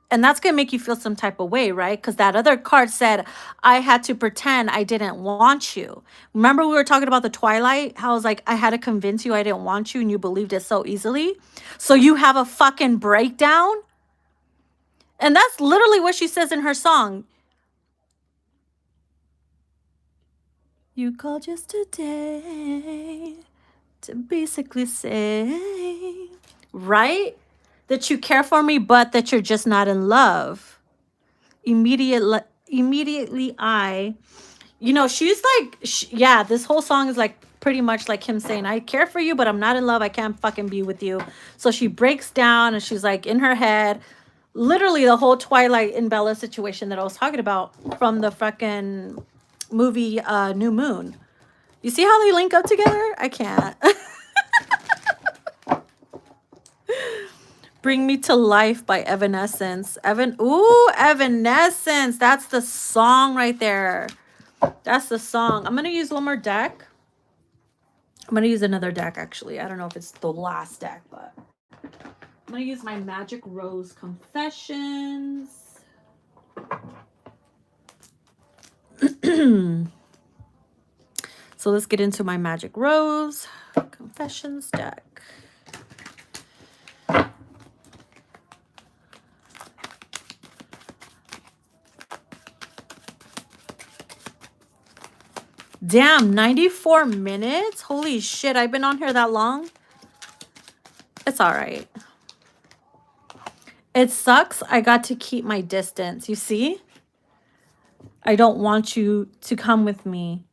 And that's going to make you feel some type of way, right? Because that other card said, I had to pretend I didn't want you. Remember we were talking about the Twilight? How I was like, I had to convince you I didn't want you and you believed it so easily. So you have a fucking breakdown? And that's literally what she says in her song. You called yesterday to basically say, right? That you care for me, but that you're just not in love. Immediately you know, she's like, yeah, this whole song is like pretty much like him saying, I care for you, but I'm not in love. I can't fucking be with you. So she breaks down and she's like in her head, literally the whole Twilight and Bella situation that I was talking about from the fucking movie New Moon. You see how they link up together? I can't. Bring Me to Life by Evanescence. Evanescence. That's the song right there. That's the song. I'm going to use one more deck. I'm going to use another deck, actually. I don't know if it's the last deck, but I'm going to use my Magic Rose Confessions. So let's get into my Magic Rose Confessions deck. Damn, 94 minutes? Holy shit, I've been on here that long? It's all right. It sucks. I got to keep my distance. You see? I don't want you to come with me.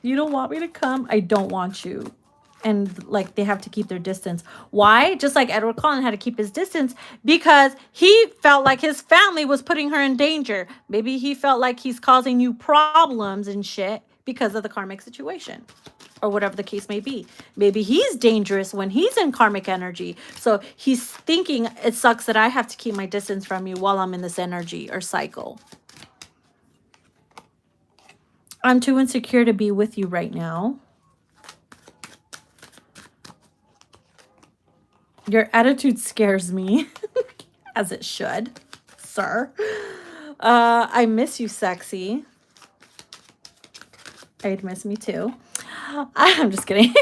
You don't want me to come? I don't want you. And like they have to keep their distance. Why? Just like Edward Cullen had to keep his distance because he felt like his family was putting her in danger. Maybe he felt like he's causing you problems and shit because of the karmic situation or whatever the case may be. Maybe he's dangerous when he's in karmic energy. So he's thinking it sucks that I have to keep my distance from you while I'm in this energy or cycle. I'm too insecure to be with you right now. Your attitude scares me, as it should, sir. I miss you, sexy. I'd miss me too. I'm just kidding.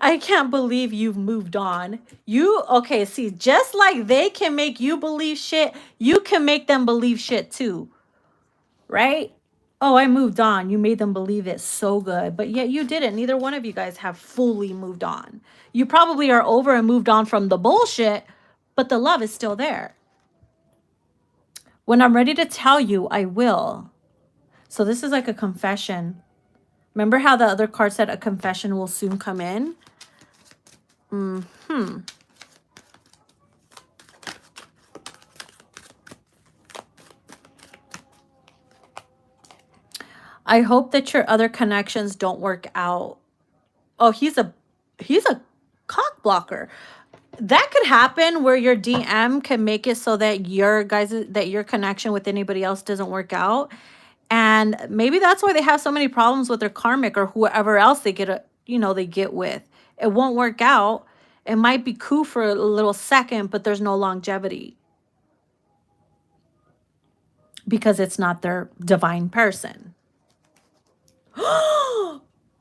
I can't believe you've moved on. Okay, see, just like they can make you believe shit, you can make them believe shit too, right? Oh, I moved on. You made them believe it so good, but yet you didn't. Neither one of you guys have fully moved on. You probably are over and moved on from the bullshit, but the love is still there. When I'm ready to tell you, I will. So this is like a confession. Remember how the other card said a confession will soon come in? I hope that your other connections don't work out. Oh, he's a cock blocker. That could happen where your DM can make it so that your connection with anybody else doesn't work out. And maybe that's why they have so many problems with their karmic or whoever else they get with. It won't work out. It might be cool for a little second, but there's no longevity because it's not their divine person.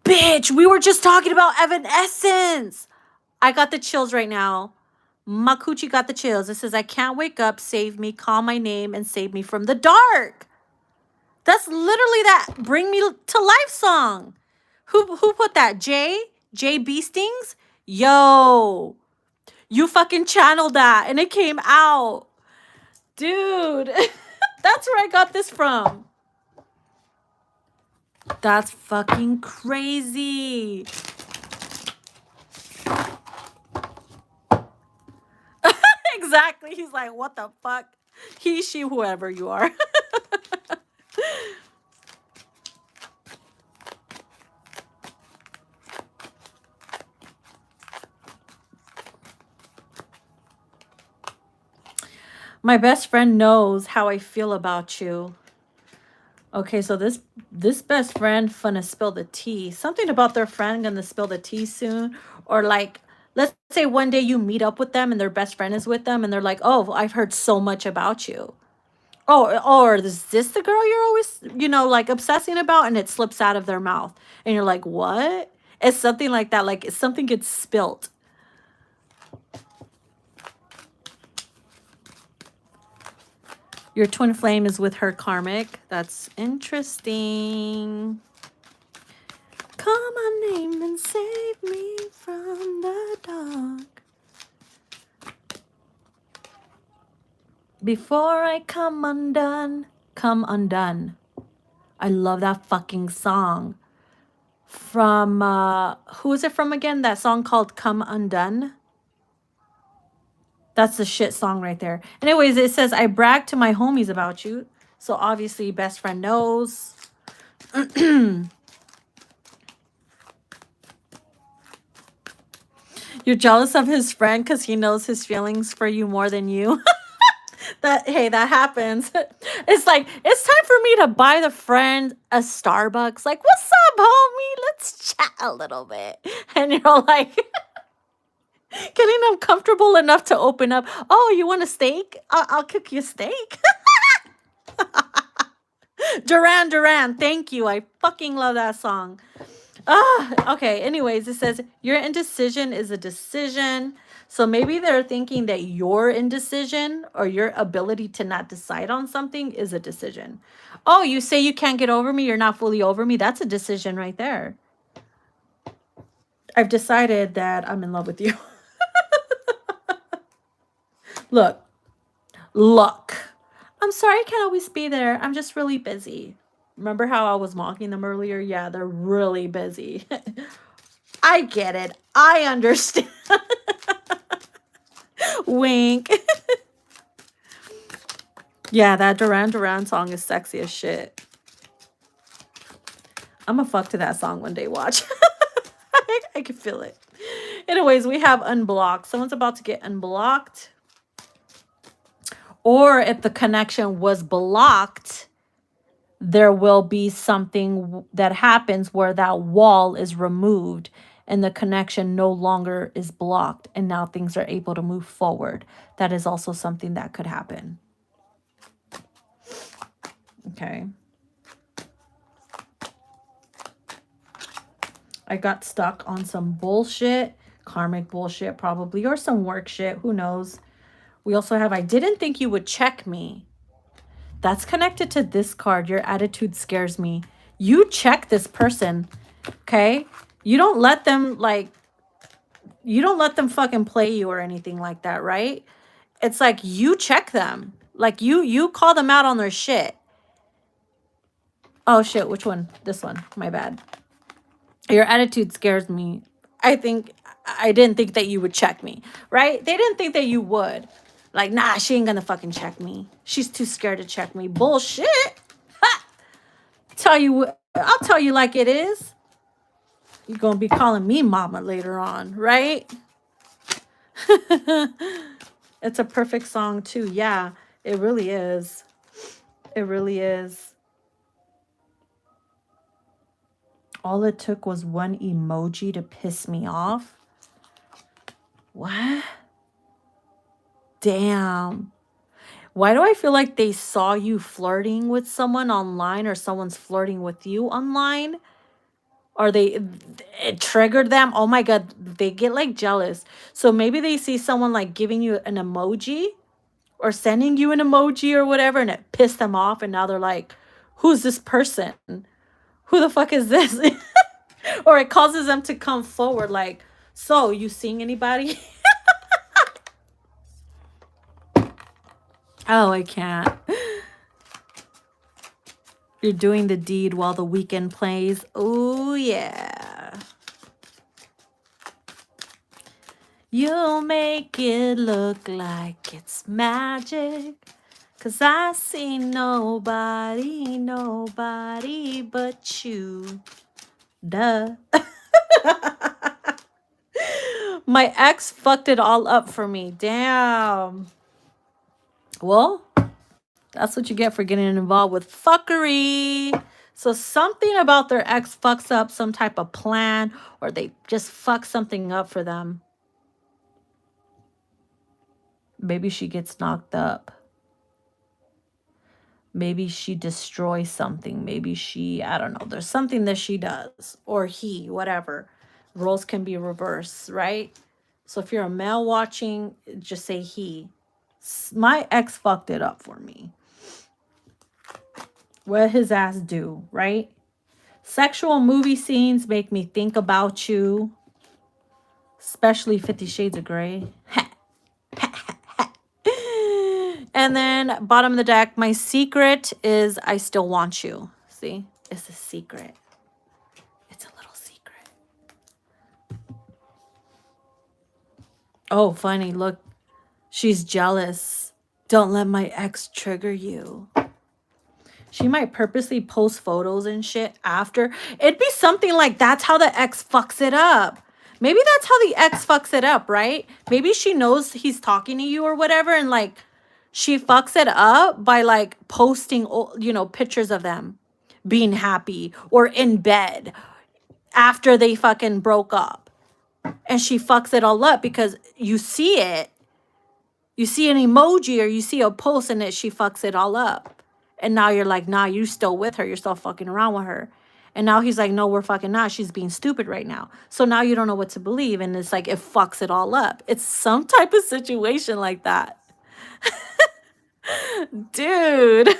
Bitch, we were just talking about Evanescence. I got the chills right now. Makuchi got the chills. It says, I can't wake up, save me, call my name, and save me from the dark. That's literally that Bring Me to Life song. Who put that? J B Stings? Yo, you fucking channeled that and it came out. Dude, that's where I got this from. That's fucking crazy. Exactly. He's like, what the fuck? He, she, whoever you are. My best friend knows how I feel about you. Okay, so this best friend finna spill the tea. Something about their friend gonna spill the tea soon. Or like, let's say one day you meet up with them and their best friend is with them and they're like, oh, I've heard so much about you. Oh, or is this the girl you're always, like obsessing about? And it slips out of their mouth. And you're like, what? It's something like that. Like something gets spilt. Your twin flame is with her karmic. That's interesting. Call my name and save me from the dark. Before I come undone, come undone. I love that fucking song. From, who is it from again? That song called Come Undone. That's the shit song right there. Anyways, it says, I brag to my homies about you. So obviously best friend knows. You're jealous of his friend because he knows his feelings for you more than you. That happens. It's like, it's time for me to buy the friend a Starbucks. Like, what's up, homie? Let's chat a little bit. And you're like, getting uncomfortable enough to open up. Oh, you want a steak? I'll cook you a steak. Duran, thank you. I fucking love that song. Okay. Anyways, it says your indecision is a decision. So maybe they're thinking that your indecision or your ability to not decide on something is a decision. Oh, you say you can't get over me. You're not fully over me. That's a decision right there. I've decided that I'm in love with you. Look. I'm sorry I can't always be there. I'm just really busy. Remember how I was mocking them earlier? Yeah, they're really busy. I get it. I understand. Wink. Yeah, that Duran song is sexy as shit. I'm gonna fuck to that song one day. Watch. I can feel it. Anyways, we have unblocked. Someone's about to get unblocked. Or if the connection was blocked, there will be something that happens where that wall is removed and the connection no longer is blocked, and now things are able to move forward. That is also something that could happen. Okay. I got stuck on some bullshit, karmic bullshit probably, or some work shit. Who knows? We also have, I didn't think you would check me. That's connected to this card. Your attitude scares me. You check this person, okay? You don't let them, like, you don't let them fucking play you or anything like that, right? It's like you check them. Like you call them out on their shit. Oh shit, which one? This one. My bad. Your attitude scares me. I didn't think that you would check me, right? They didn't think that you would. Like, nah, she ain't gonna fucking check me. She's too scared to check me. Bullshit. Ha! I'll tell you like it is. You're gonna be calling me mama later on, right? It's a perfect song too. Yeah, it really is. It really is. All it took was one emoji to piss me off. What? Damn. Why do I feel like they saw you flirting with someone online, or someone's flirting with you online? Or it triggered them? Oh my God, they get like jealous. So maybe they see someone like giving you an emoji or sending you an emoji or whatever, and it pissed them off. And now they're like, who's this person? Who the fuck is this? Or it causes them to come forward like, so you seeing anybody? Oh, I can't. You're doing the deed while the weekend plays. Oh, yeah. You'll make it look like it's magic. 'Cause I see nobody but you. Duh. My ex fucked it all up for me. Damn. Well, that's what you get for getting involved with fuckery. So something about their ex fucks up some type of plan, or they just fuck something up for them. Maybe she gets knocked up. Maybe she destroys something. Maybe she, I don't know. There's something that she does, or he, whatever. Roles can be reversed, right? So if you're a male watching, just say he. My ex fucked it up for me. What his ass do, right? Sexual movie scenes make me think about you, especially 50 Shades of Grey. And then bottom of the deck, my secret is I still want you. See, it's a secret. It's a little secret. Oh, funny. Look, she's jealous. Don't let my ex trigger you. She might purposely post photos and shit after. It'd be something like that's how the ex fucks it up. Maybe that's how the ex fucks it up, right? Maybe she knows he's talking to you or whatever, and like she fucks it up by like posting, you know, pictures of them being happy or in bed after they fucking broke up. And she fucks it all up because you see it. You see an emoji or you see a post and she fucks it all up. And now you're like, nah, you still with her. You're still fucking around with her. And now he's like, no, we're fucking not. She's being stupid right now. So now you don't know what to believe. And it's like, it fucks it all up. It's some type of situation like that. Dude.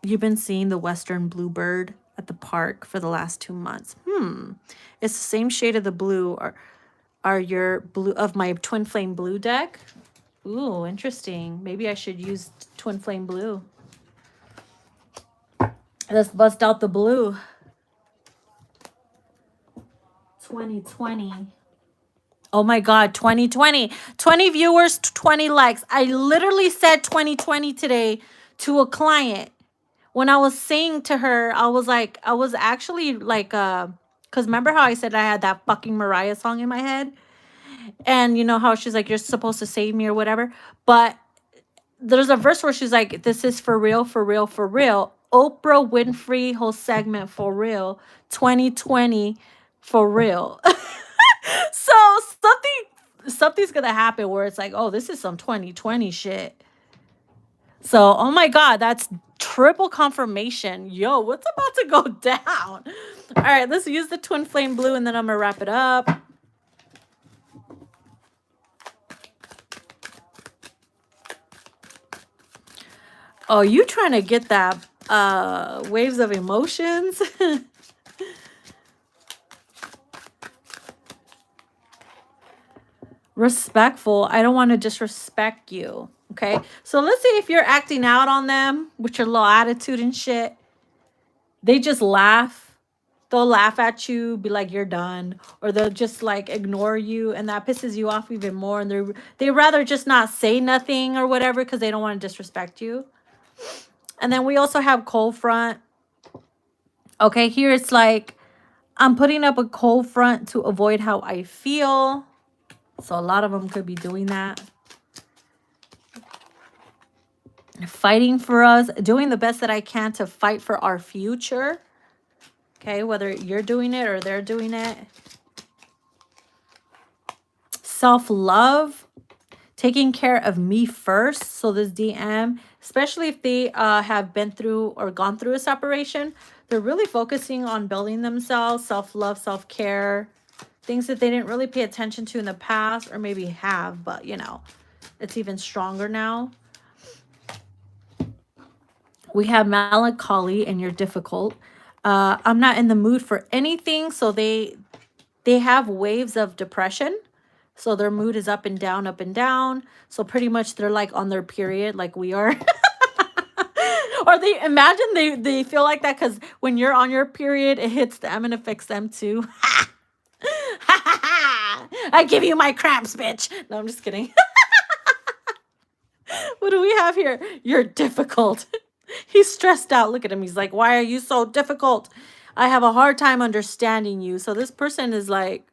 You've been seeing the Western bluebird at the park for the last 2 months. It's the same shade of the blue. Are your blue of my twin flame blue deck? Ooh, interesting. Maybe I should use twin flame blue. Let's bust out the blue. 2020. Oh my God, 2020. 20 viewers, 20 likes. I literally said 2020 today to a client. When I was saying to her, I was actually like, because remember how I said I had that fucking Mariah song in my head? And you know how she's like, you're supposed to save me or whatever? But there's a verse where she's like, this is for real, for real, for real. Oprah Winfrey whole segment for real. 2020 for real. So something's gonna happen where it's like, oh, this is some 2020 shit. So, oh my God, that's triple confirmation. Yo, what's about to go down? All right, let's use the twin flame blue and then I'm gonna wrap it up. Oh, you trying to get that waves of emotions? Respectful. I don't want to disrespect you. Okay. So let's say if you're acting out on them with your little attitude and shit, they just laugh. They'll laugh at you, be like, you're done. Or they'll just like ignore you. And that pisses you off even more. And they rather just not say nothing or whatever because they don't want to disrespect you. And then we also have cold front. Okay. Here it's like, I'm putting up a cold front to avoid how I feel. So a lot of them could be doing that. Fighting for us, doing the best that I can to fight for our future. Okay, whether you're doing it or they're doing it. Self-love, taking care of me first. So this DM, especially if they have been through or gone through a separation, they're really focusing on building themselves, self-love, self-care, things that they didn't really pay attention to in the past or maybe have, but you know, it's even stronger now. We have melancholy and you're difficult. I'm not in the mood for anything. So they have waves of depression. So their mood is up and down, up and down. So pretty much they're like on their period like we are. Or they imagine they feel like that because when you're on your period, it hits them and affects them too. I give you my cramps, bitch. No, I'm just kidding. What do we have here? You're difficult. He's stressed out. Look at him. He's like, why are you so difficult? I have a hard time understanding you. So this person is like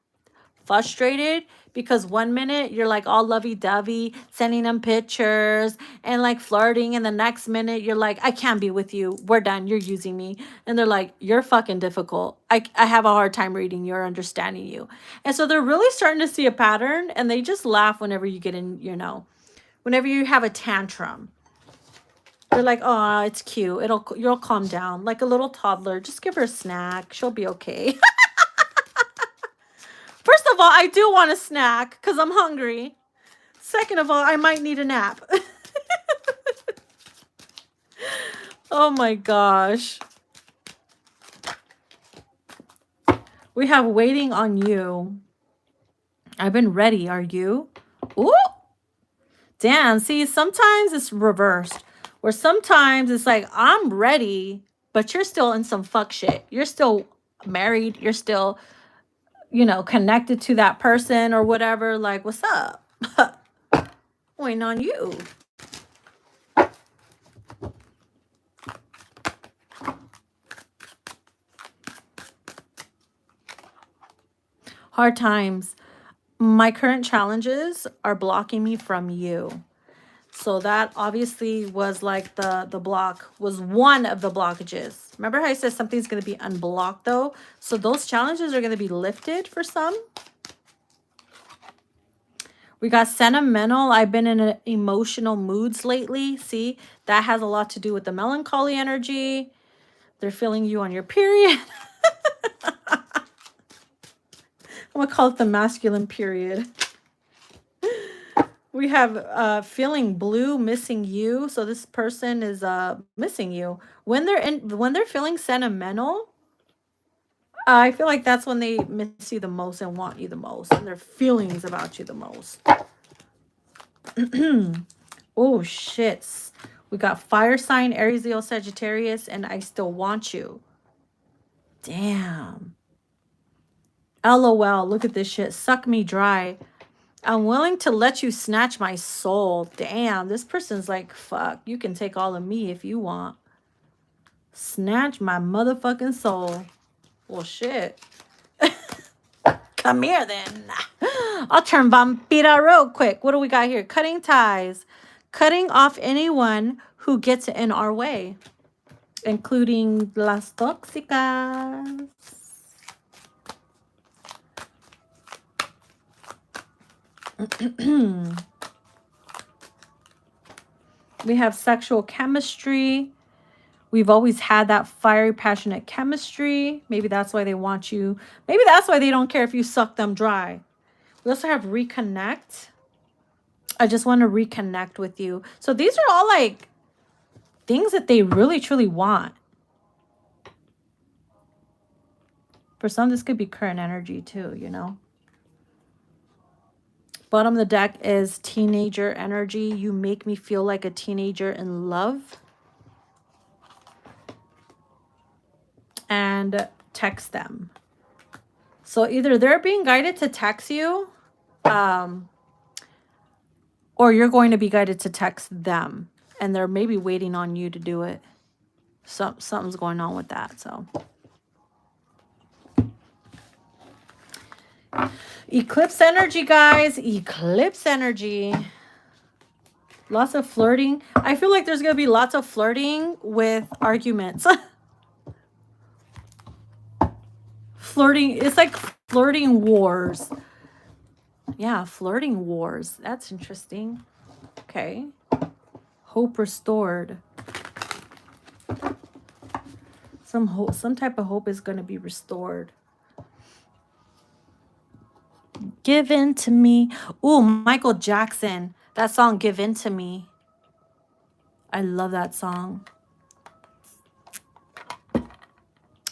frustrated because 1 minute you're like all lovey-dovey, sending them pictures and like flirting. And the next minute you're like, I can't be with you. We're done. You're using me. And they're like, you're fucking difficult. I have a hard time reading you or understanding you. And so they're really starting to see a pattern and they just laugh whenever you get in, you know, whenever you have a tantrum. They're like, oh, it's cute. You'll calm down. Like a little toddler. Just give her a snack. She'll be okay. First of all, I do want a snack because I'm hungry. Second of all, I might need a nap. Oh my gosh. We have waiting on you. I've been ready. Are you? Ooh. Damn. See, sometimes it's reversed. Where sometimes it's like, I'm ready, but you're still in some fuck shit. You're still married. You're still, you know, connected to that person or whatever. Like, what's up? Waiting on you. Hard times. My current challenges are blocking me from you. So that obviously was like the block, was one of the blockages. Remember how I said something's going to be unblocked though? So those challenges are going to be lifted for some. We got sentimental. I've been in emotional moods lately. See, that has a lot to do with the melancholy energy. They're feeling you on your period. I'm going to call it the masculine period. We have feeling blue, missing you. So this person is missing you. When they're feeling sentimental, I feel like that's when they miss you the most and want you the most. And their feelings about you the most. Oh, shit. We got fire sign, Aries, Leo, Sagittarius, and I still want you. Damn. LOL, look at this shit. Suck me dry. I'm willing to let you snatch my soul. Damn, this person's like, fuck, you can take all of me if you want. Snatch my motherfucking soul. Well, shit. Come here, then. I'll turn vampira real quick. What do we got here? Cutting ties. cutting off anyone who gets in our way, including las tóxicas. We have sexual chemistry. We've always had that fiery, passionate chemistry. Maybe that's why they want you. Maybe that's why they don't care if you suck them dry. We also have reconnect. I just want to reconnect with you. So these are all like things that they really, truly want. For some, this could be current energy too, you know. Bottom of the deck is teenager energy. You make me feel like a teenager in love. And text them. So either they're being guided to text you, or you're going to be guided to text them. And they're maybe waiting on you to do it. Something's going on with that, so. Eclipse energy, guys. Eclipse energy. Lots of flirting. I feel like there's going to be lots of flirting with arguments. Flirting. It's like flirting wars. Yeah, flirting wars. That's interesting. Okay. Hope restored. Some hope, some type of hope is going to be restored. Give in to me. Ooh, Michael Jackson. That song, Give In To Me. I love that song.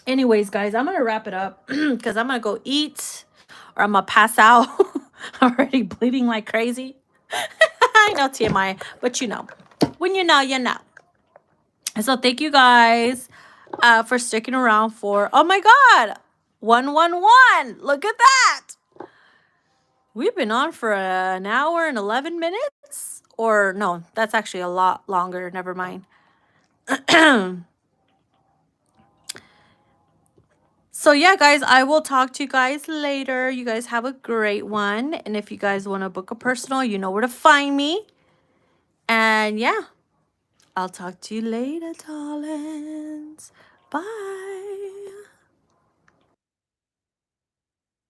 Anyways, guys, I'm going to wrap it up because I'm going to go eat or I'm going to pass out. I'm already bleeding like crazy. I know TMI, but you know. When you know, you know. So thank you guys for sticking around for, oh my God, 111. Look at that. We've been on for an hour and 11 minutes. Or no, that's actually a lot longer. Never mind. So yeah, guys, I will talk to you guys later. You guys have a great one. And if you guys want to book a personal, you know where to find me. And yeah, I'll talk to you later, darlings. Bye.